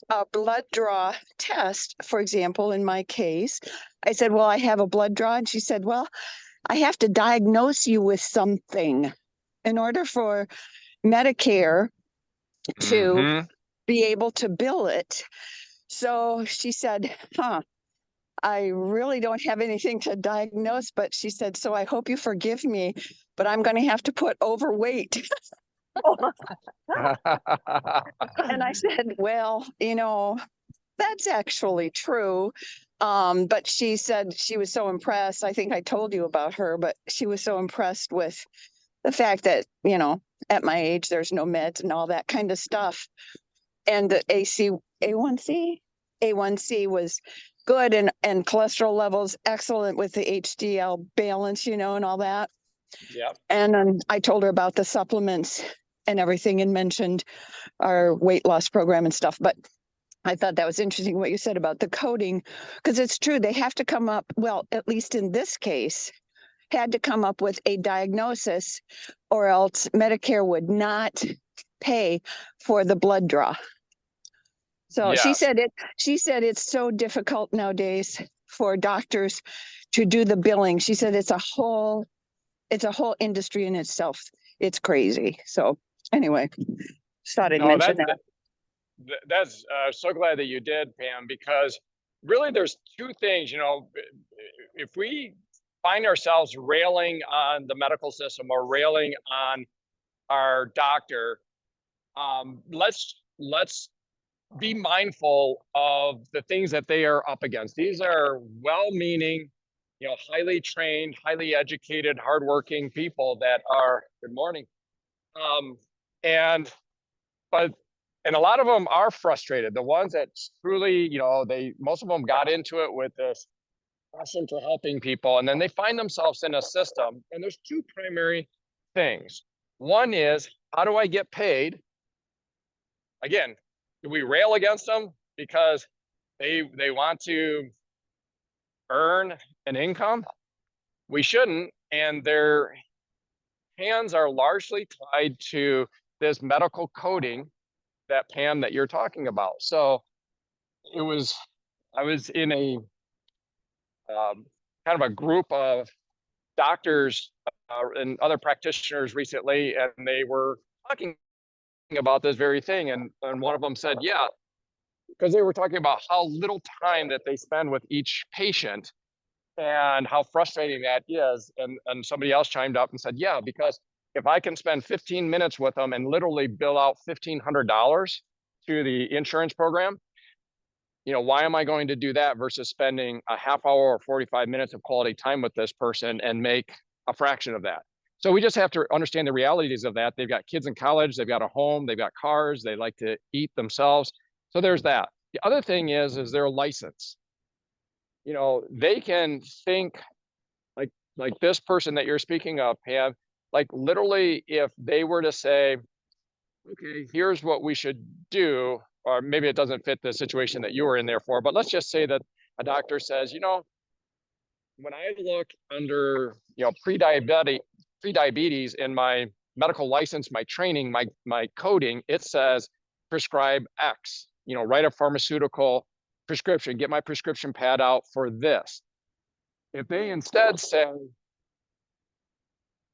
a blood draw test, for example, in my case, I said, well, I have a blood draw. And she said, well, I have to diagnose you with something in order for Medicare to be able to bill it. So she said, I really don't have anything to diagnose, but she said, so I hope you forgive me, but I'm going to have to put overweight. And I said, well, that's actually true. But she said she was so impressed. I think I told you about her, but she was so impressed with the fact that, at my age, there's no meds and all that kind of stuff. And the A1C was good, and cholesterol levels excellent with the HDL balance, and all that. Yeah. And I told her about the supplements and everything, and mentioned our weight loss program and stuff. But I thought that was interesting what you said about the coding, because it's true. They have to come up, well, at least in this case, had to come up with a diagnosis, or else Medicare would not pay for the blood draw. So she said it's so difficult nowadays for doctors to do the billing. She said it's a whole industry in itself. It's crazy. So anyway, just thought I'd mention that. That's so glad that you did, Pam, because really there's two things. If we find ourselves railing on the medical system or railing on our doctor, let's be mindful of the things that they are up against. These are well-meaning, highly trained, highly educated, hardworking people that are, good morning. And a lot of them are frustrated. The ones that truly, most of them got into it with this passion for helping people. And then they find themselves in a system. And there's two primary things. One is, how do I get paid? Again, do we rail against them because they want to earn an income? We shouldn't. And their hands are largely tied to this medical coding that Pam that you're talking about. So I was in a kind of a group of doctors and other practitioners recently, and they were talking about this very thing. And one of them said, yeah, because they were talking about how little time that they spend with each patient and how frustrating that is. And somebody else chimed up and said, yeah, because if I can spend 15 minutes with them and literally bill out $1,500 to the insurance program, why am I going to do that versus spending a half hour or 45 minutes of quality time with this person and make a fraction of that? So we just have to understand the realities of that. They've got kids in college, they've got a home, they've got cars, they like to eat themselves. So there's that. The other thing is their license. They can think like this person that you're speaking of, Pam, like literally if they were to say, okay, here's what we should do, or maybe it doesn't fit the situation that you were in there for, but let's just say that a doctor says, when I look under, prediabetes in my medical license, my training, my coding, it says prescribe X, write a pharmaceutical prescription, get my prescription pad out for this. If they instead say,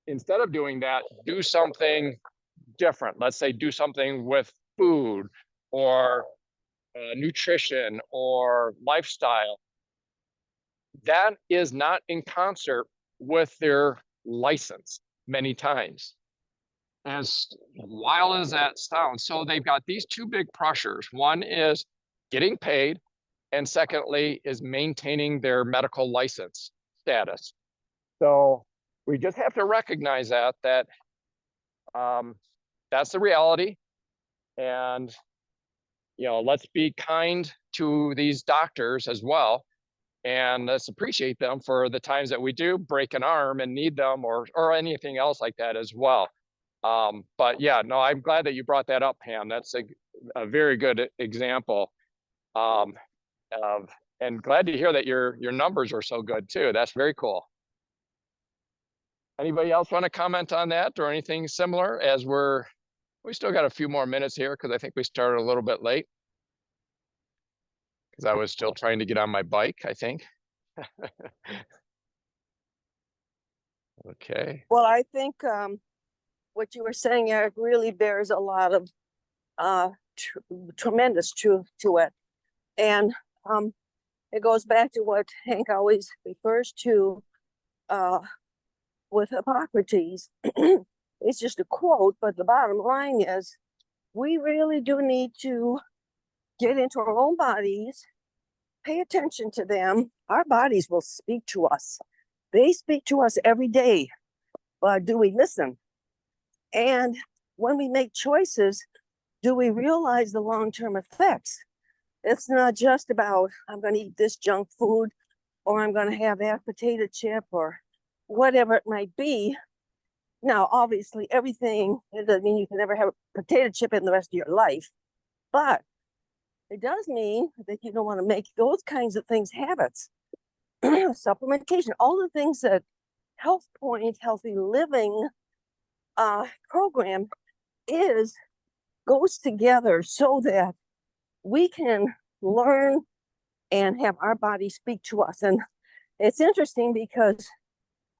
instead of doing that, do something different. Let's say do something with food or nutrition or lifestyle. That is not in concert with their license many times. As wild as that sounds. So they've got these two big pressures. One is getting paid, and secondly is maintaining their medical license status. So we just have to recognize that that's the reality. And let's be kind to these doctors as well, and let's appreciate them for the times that we do break an arm and need them, or anything else like that as well. But yeah, no, I'm glad that you brought that up, Pam. That's a very good example. And glad to hear that your numbers are so good too. That's very cool. Anybody else want to comment on that or anything similar? As we still got a few more minutes here because I think we started a little bit late because I was still trying to get on my bike, I think. Okay. Well, I think what you were saying, Eric, really bears a lot of tremendous truth to it. And it goes back to what Hank always refers to with Hippocrates. It's just a quote, but the bottom line is we really do need to get into our own bodies, pay attention to them. Our bodies will speak to us. They speak to us every day. But do we listen? And when we make choices, do we realize the long-term effects? It's not just about, I'm going to eat this junk food, or I'm going to have that potato chip, or whatever it might be. Now, obviously, everything, it doesn't mean you can never have a potato chip in the rest of your life, but it does mean that you don't want to make those kinds of things habits. Supplementation, all the things that HealthPointe Healthy Living program goes together so that we can learn and have our body speak to us. And it's interesting because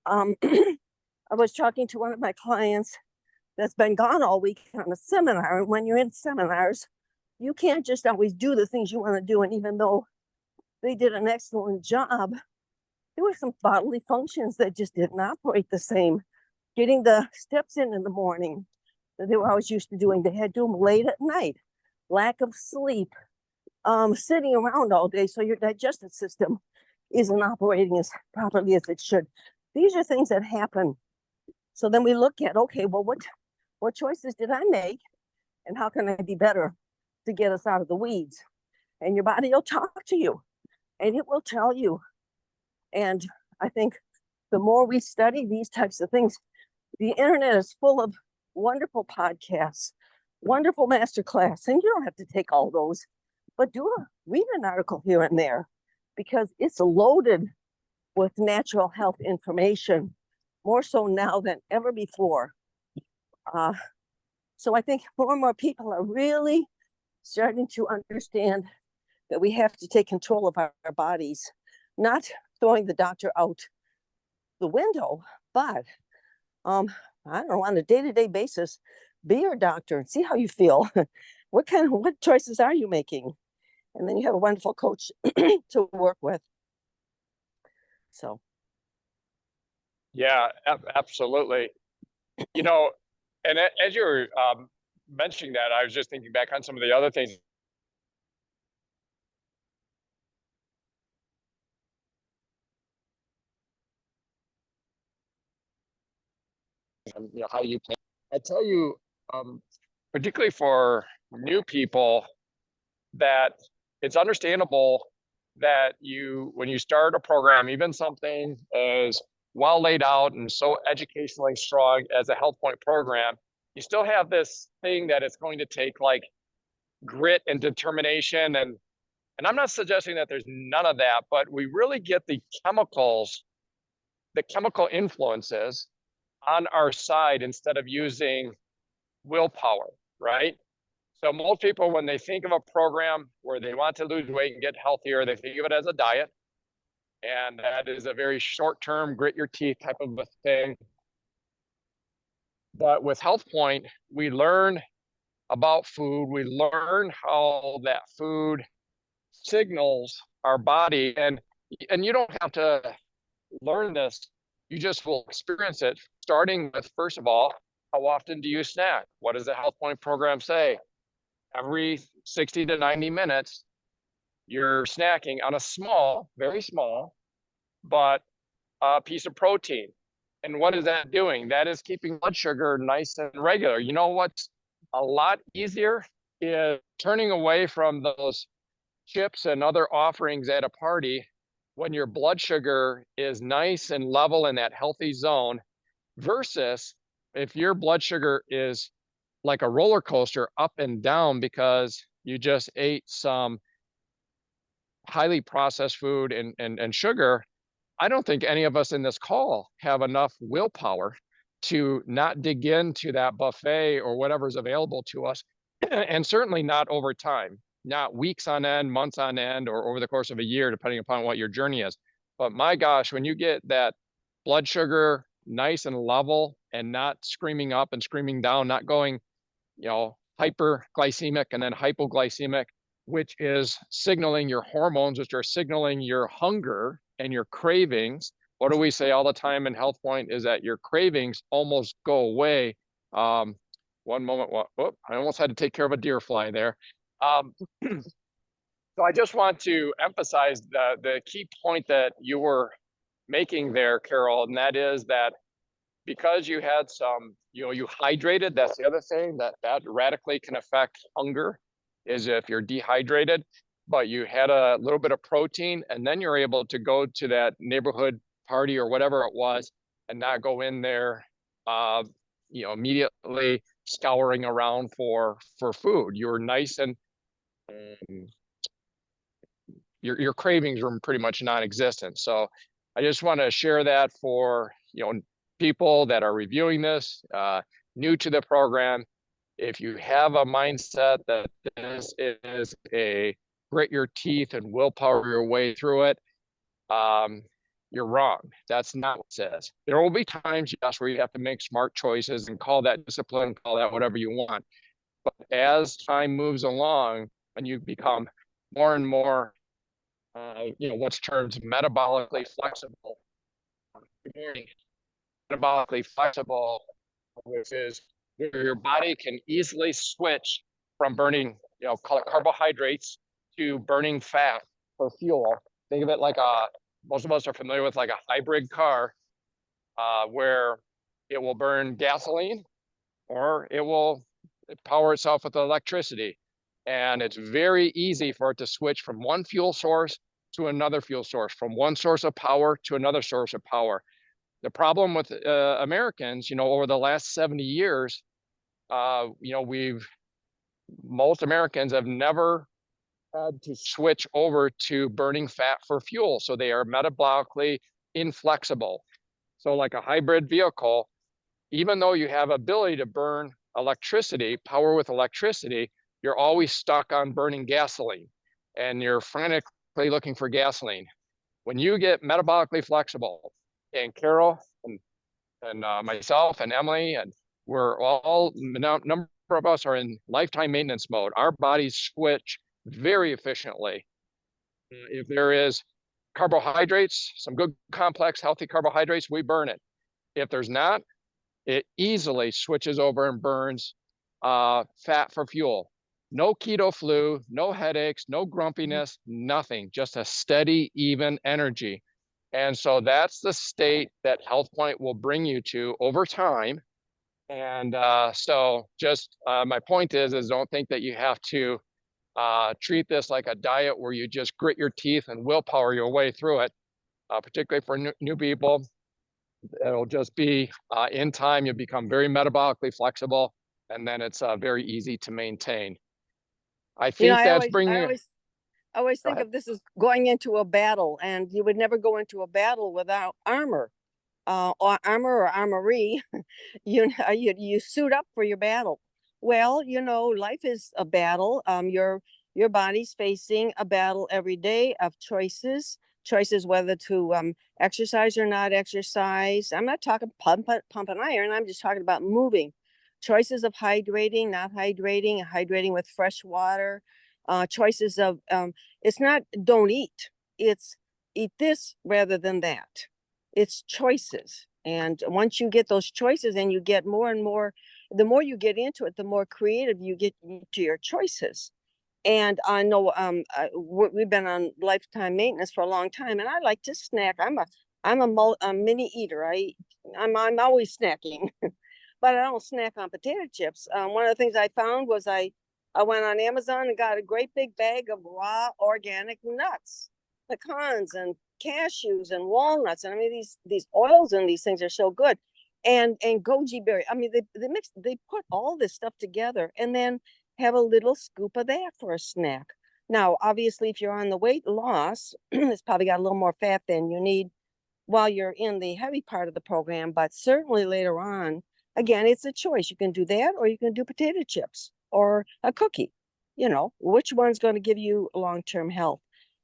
I was talking to one of my clients that's been gone all week on a seminar. And when you're in seminars, you can't just always do the things you want to do. And even though they did an excellent job, there were some bodily functions that just didn't operate the same. Getting the steps in the morning that they were always used to doing, they had to do them late at night. Lack of sleep, sitting around all day, so your digestive system isn't operating as properly as it should. These are things that happen. So then we look at, okay, well, what choices did I make, and how can I be better to get us out of the weeds? And your body will talk to you, and it will tell you. And I think the more we study these types of things, the internet is full of wonderful podcasts, wonderful masterclass, and you don't have to take all those, but read an article here and there, because it's loaded with natural health information, more so now than ever before. So I think more and more people are really starting to understand that we have to take control of our bodies, not throwing the doctor out the window, but I don't know, on a day-to-day basis, be your doctor and see how you feel. What choices are you making? And then you have a wonderful coach to work with. So. Yeah, absolutely. You know, and as you were mentioning that, I was just thinking back on some of the other things. You know, how you plan. I tell you, particularly for new people, that it's understandable that when you start a program, even something as well laid out and so educationally strong as a HealthPointe program, you still have this thing that it's going to take like grit and determination. And I'm not suggesting that there's none of that, but we really get the chemical influences on our side instead of using willpower, right? So most people, when they think of a program where they want to lose weight and get healthier, they think of it as a diet. And that is a very short-term, grit your teeth type of a thing. But with HealthPointe, we learn about food. We learn how that food signals our body. And you don't have to learn this. You just will experience it, starting with, first of all, how often do you snack? What does the HealthPointe program say? Every 60 to 90 minutes, you're snacking on a small, very small, but a piece of protein. And what is that doing? That is keeping blood sugar nice and regular. You know what's a lot easier is turning away from those chips and other offerings at a party when your blood sugar is nice and level in that healthy zone, versus if your blood sugar is like a roller coaster up and down because you just ate some highly processed food and sugar. I don't think any of us in this call have enough willpower to not dig into that buffet or whatever's available to us, and certainly not over time, not weeks on end, months on end, or over the course of a year, depending upon what your journey is. But my gosh, when you get that blood sugar nice and level and not screaming up and screaming down, not going, hyperglycemic and then hypoglycemic, which is signaling your hormones, which are signaling your hunger and your cravings. What do we say all the time in HealthPointe is that your cravings almost go away. One moment, I almost had to take care of a deer fly there. So I just want to emphasize the key point that you were making there, Carol, and that is that because you had some, you hydrated, that's the other thing that radically can affect hunger, is if you're dehydrated, but you had a little bit of protein, and then you're able to go to that neighborhood party or whatever it was and not go in there, immediately scouring around for food. You were nice and your cravings were pretty much non-existent. So I just want to share that for, people that are reviewing this, new to the program. If you have a mindset that this is a grit your teeth and willpower your way through it, you're wrong. That's not what it says. There will be times, yes, where you have to make smart choices and call that discipline, call that whatever you want. But as time moves along and you become more and more, what's termed metabolically flexible, metabolically flexible, which is where your body can easily switch from burning, call it carbohydrates, to burning fat for fuel. Think of it like most of us are familiar with like a hybrid car, where it will burn gasoline or it will power itself with electricity. And it's very easy for it to switch from one fuel source to another fuel source, from one source of power to another source of power. The problem with Americans, over the last 70 years, most Americans have never had to switch over to burning fat for fuel. So they are metabolically inflexible. So like a hybrid vehicle, even though you have ability to burn electricity, power with electricity, you're always stuck on burning gasoline and you're frantically looking for gasoline. When you get metabolically flexible, and Carol and myself and Emily, and we're all, number of us are in lifetime maintenance mode. Our bodies switch very efficiently. If there is carbohydrates, some good complex healthy carbohydrates, we burn it. If there's not, it easily switches over and burns fat for fuel. No keto flu, no headaches, no grumpiness, nothing, just a steady, even energy. And so that's the state that HealthPointe will bring you to over time. And so just my point is don't think that you have to treat this like a diet where you just grit your teeth and willpower your way through it, particularly for new people. It'll just be in time, you'll become very metabolically flexible, and then it's very easy to maintain. I think that's bringing. I always Go think ahead. of this as going into a battle, and you would never go into a battle without armor, or armor or armory. You suit up for your battle. Well, life is a battle. Your body's facing a battle every day of choices whether to exercise or not exercise. I'm not talking pump and iron. I'm just talking about moving. Choices of hydrating, not hydrating with fresh water. Choices of it's not don't eat. It's eat this rather than that. It's choices. And once you get those choices and you get more and more, the more you get into it, the more creative you get to your choices. And I know we've been on lifetime maintenance for a long time, and I like to snack. I'm a mini eater. I'm always snacking, but I don't snack on potato chips. One of the things I found was I went on Amazon and got a great big bag of raw organic nuts, pecans and cashews and walnuts. And I mean, these oils and these things are so good. And goji berry. I mean, they put all this stuff together and then have a little scoop of that for a snack. Now, obviously, if you're on the weight loss, it's probably got a little more fat than you need while you're in the heavy part of the program, but certainly later on, again, it's a choice. You can do that, or you can do potato chips or a cookie. Which one's going to give you long-term health?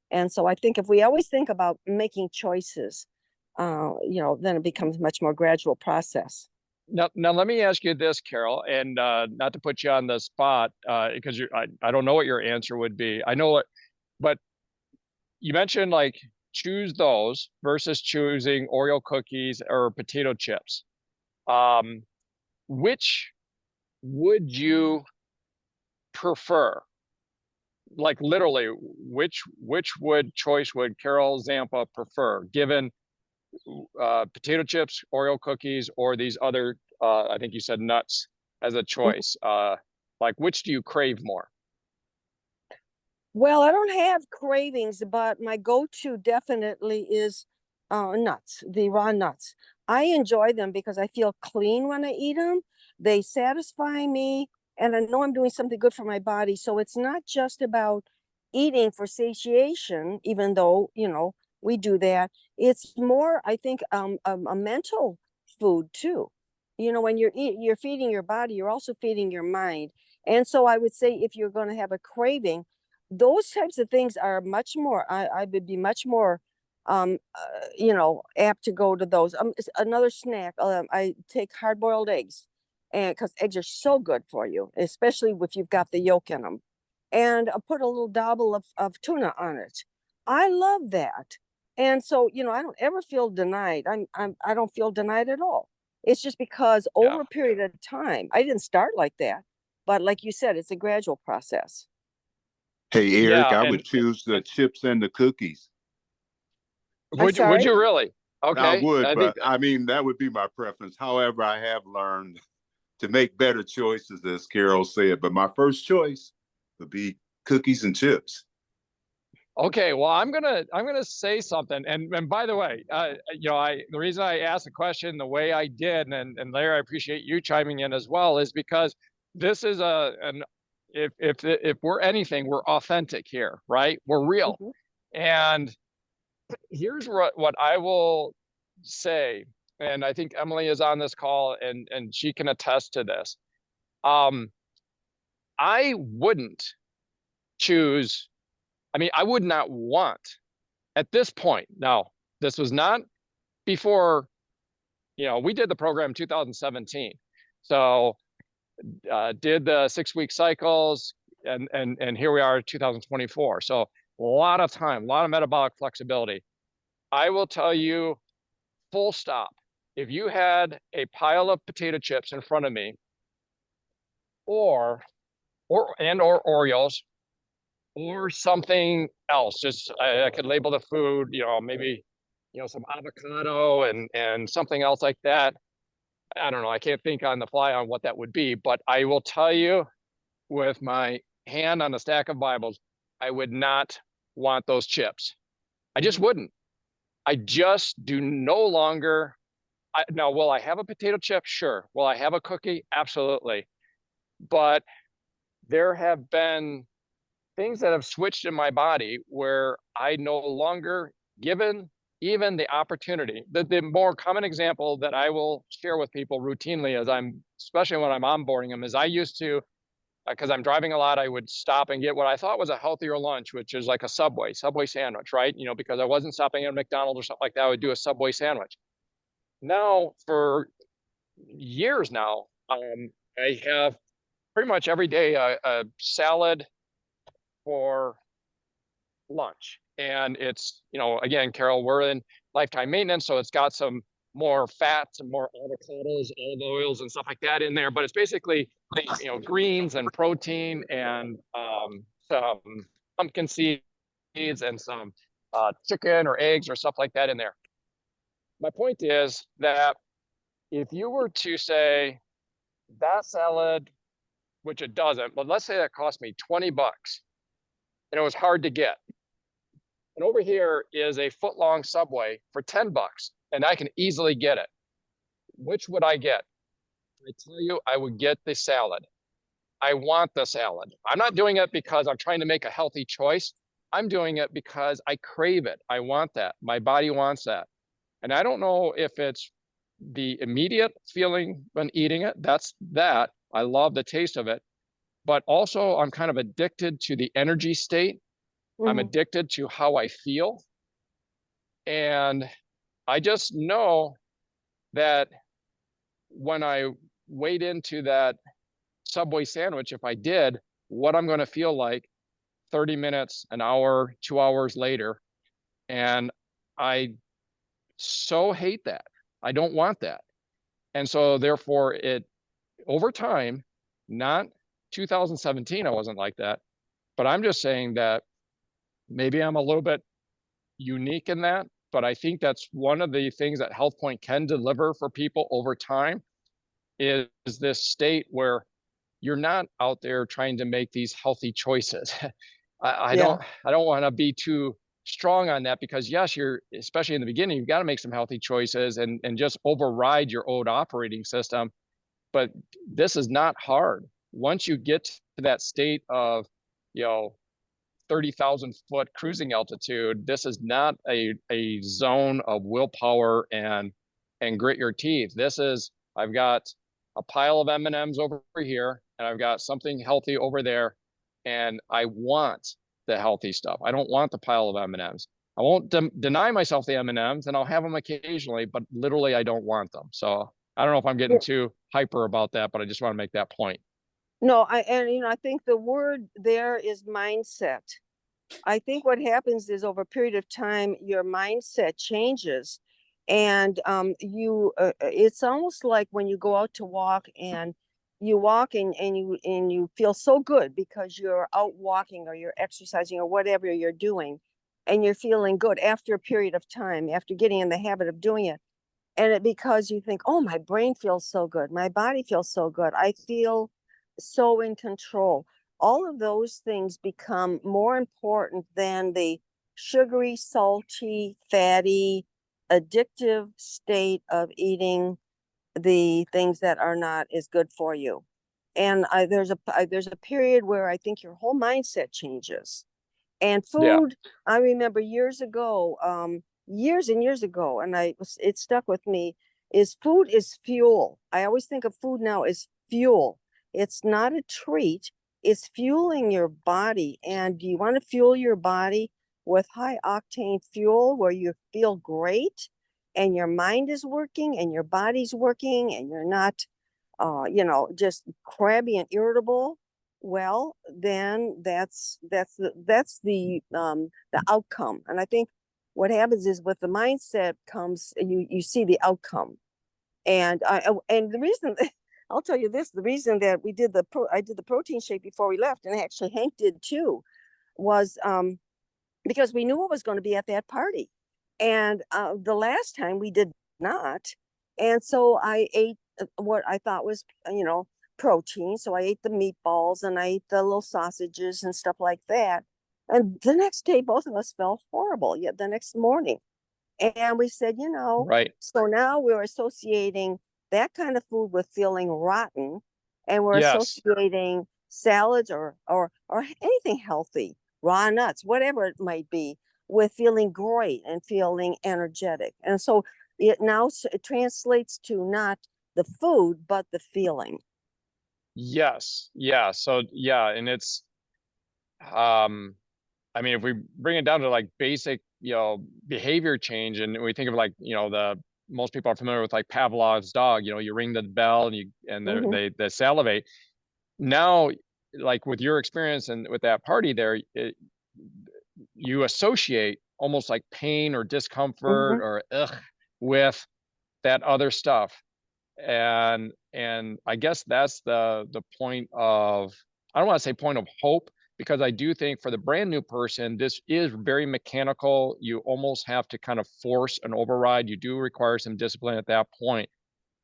And so I think if we always think about making choices, then it becomes a much more gradual process. Now let me ask you this, Carol, and not to put you on the spot, because I don't know what your answer would be. I know but you mentioned like choose those versus choosing Oreo cookies or potato chips. Which would you prefer? Like literally, which choice would Carol Zampa prefer, given potato chips, Oreo cookies, or these other, I think you said nuts as a choice? Like, which do you crave more? Well, I don't have cravings, but my go-to definitely is nuts, the raw nuts. I enjoy them because I feel clean when I eat them. They satisfy me, and I know I'm doing something good for my body. So it's not just about eating for satiation, even though, we do that. It's more, I think, a mental food too. When you're feeding your body, you're also feeding your mind. And so I would say if you're going to have a craving, those types of things are much more, I would be much more, apt to go to those. Another snack, I take hard-boiled eggs, and because eggs are so good for you, especially if you've got the yolk in them. And I put a little dabble of tuna on it. I love that. And so, I don't ever feel denied. I don't feel denied at all. It's just because over a period of time, I didn't start like that, but like you said, it's a gradual process. Hey, Eric, I would choose the chips and the cookies. I'm Would sorry. you really? I Okay. would, I think but I mean, that would be my preference. However, I have learned to make better choices, as Carol said. But my first choice would be cookies and chips. okay, well, I'm gonna say something, and by the way, the reason I asked the question the way I did, and Larry, I appreciate you chiming in as well, is because this is if we're anything, we're authentic here, right? We're real, Mhm. and here's what I will say, and I think Emily is on this call, and she can attest to this. I wouldn't choose. I mean, I would not want at this point. Now, this was not before, we did the program in 2017. So did the 6-week cycles, and here we are 2024. So a lot of time, a lot of metabolic flexibility. I will tell you, full stop. If you had a pile of potato chips in front of me, or Oreos, or something else, just I could label the food, maybe some avocado and something else like that. I don't know. I can't think on the fly on what that would be, but I will tell you with my hand on a stack of Bibles, I would not want those chips. I just wouldn't. I just do no longer. Now, will I have a potato chip? Sure. Will I have a cookie? Absolutely. But there have been things that have switched in my body where I no longer, given even the opportunity. The more common example that I will share with people routinely, especially when I'm onboarding them, is I used to, because I'm driving a lot, I would stop and get what I thought was a healthier lunch, which is like a Subway sandwich, right? Because I wasn't stopping at McDonald's or something like that, I would do a Subway sandwich. Now, for years now, I have pretty much every day a salad for lunch. And it's, again, Carol, we're in lifetime maintenance, so it's got some more fats and more avocados, olive oils, and stuff like that in there. But it's basically, greens and protein and some pumpkin seeds and some chicken or eggs or stuff like that in there. My point is that if you were to say that salad, which it doesn't, but let's say that cost me $20 and it was hard to get. And over here is a foot-long Subway for $10, and I can easily get it. Which would I get? I tell you, I would get the salad. I want the salad. I'm not doing it because I'm trying to make a healthy choice. I'm doing it because I crave it. I want that. My body wants that. And I don't know if it's the immediate feeling when eating it. That's that. I love the taste of it. But also, I'm kind of addicted to the energy state. I'm addicted to how I feel. And I just know that when I wade into that Subway sandwich, if I did, what I'm going to feel like 30 minutes, an hour, 2 hours later. And I so hate that. I don't want that. And so therefore over time, not 2017, I wasn't like that, but I'm just saying that maybe I'm a little bit unique in that, but I think that's one of the things that HealthPointe can deliver for people over time is this state where you're not out there trying to make these healthy choices. I don't want to be too strong on that, because yes, you're, especially in the beginning, you've got to make some healthy choices and just override your old operating system. But this is not hard. Once you get to that state of, 30,000 foot cruising altitude, this is not a zone of willpower and grit your teeth. This is, I've got a pile of M&Ms over here, and I've got something healthy over there, and I want the healthy stuff. I don't want the pile of M&Ms. I won't deny myself the M&Ms, and I'll have them occasionally, but literally I don't want them. So I don't know if I'm getting too hyper about that, but I just want to make that point. No, I think the word there is mindset. I think what happens is over a period of time, your mindset changes, and it's almost like when you go out to walk and you walk and you feel so good because you're out walking or you're exercising or whatever you're doing. and you're feeling good after a period of time, after getting in the habit of doing it. And because you think, oh, my brain feels so good, my body feels so good, I feel so in control. All of those things become more important than the sugary, salty, fatty, addictive state of eating the things that are not as good for you. And there's a period where I think your whole mindset changes. And Yeah. food, I remember years ago, years and years ago, and it stuck with me, is food is fuel. I always think of food now as fuel. It's not a treat, it's fueling your body. And do you want to fuel your body with high octane fuel where you feel great and your mind is working and your body's working and you're not just crabby and irritable? Well, then that's the outcome. And I think what happens is with the mindset comes, you see the outcome. And the reason I'll tell you this, the reason that I did the protein shake before we left, and actually Hank did too, was because we knew what was going to be at that party. And the last time we did not. And so I ate what I thought was, protein. So I ate the meatballs and I ate the little sausages and stuff like that. And the next day, both of us felt horrible. Yet the next morning. And we said, Right. so now we're associating that kind of food with feeling rotten. And we're Yes. associating salads or anything healthy, raw nuts, whatever it might be, with feeling great and feeling energetic. And so it translates to not the food, but the feeling. Yes. Yeah. So yeah, and it's I mean, if we bring it down to like basic, behavior change, and we think of like, most people are familiar with like Pavlov's dog, you ring the bell and they salivate. Now, like with your experience and with that party there, you associate almost like pain or discomfort or with that other stuff. And I guess that's the point of, I don't want to say point of hope, because I do think for the brand new person, this is very mechanical. You almost have to kind of force an override. You do require some discipline at that point.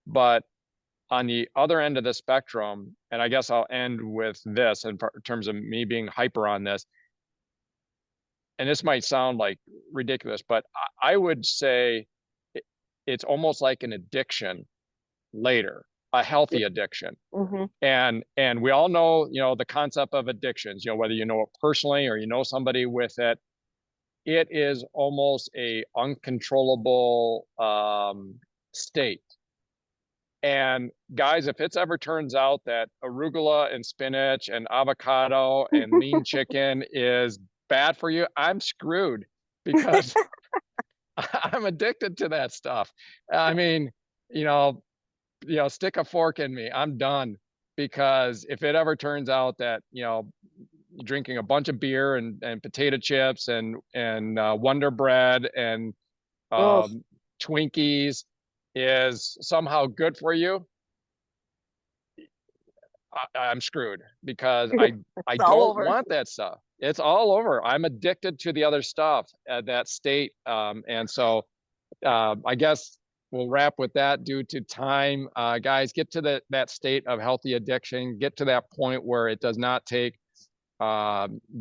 But on the other end of the spectrum, and I guess I'll end with this in terms of me being hyper on this, and this might sound like ridiculous, but I would say it's almost like an addiction later, a healthy addiction. And we all know, the concept of addictions, whether you know it personally or you know somebody with it, it is almost a uncontrollable state. And guys, if it's ever turns out that arugula and spinach and avocado and lean chicken is bad for you, I'm screwed, because I'm addicted to that stuff. I mean, stick a fork in me, I'm done. Because if it ever turns out that, drinking a bunch of beer and potato chips and Wonder Bread and Twinkies is somehow good for you, I'm screwed, because I don't want that stuff. It's all over. I'm addicted to the other stuff at that state. And so I guess we'll wrap with that due to time. Guys, get to that state of healthy addiction. Get to that point where it does not take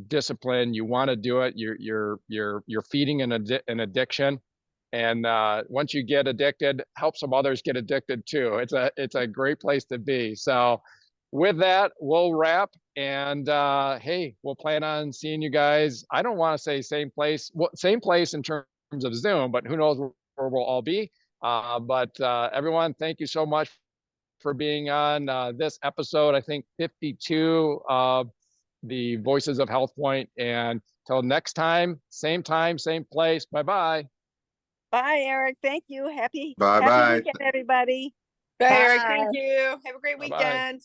discipline. You want to do it. You're feeding an addiction. And once you get addicted, help some others get addicted too. It's a great place to be. So with that, we'll wrap. And hey, we'll plan on seeing you guys. I don't want to say same place in terms of Zoom, but who knows where we'll all be. But everyone, thank you so much for being on this episode, I think 52 of the Voices of HealthPointe. And till next time, same place. Bye-bye. Bye, Eric. Thank you. Happy Bye-bye. weekend, everybody. Bye, Eric. Bye. Thank you. Have a great Bye-bye. weekend.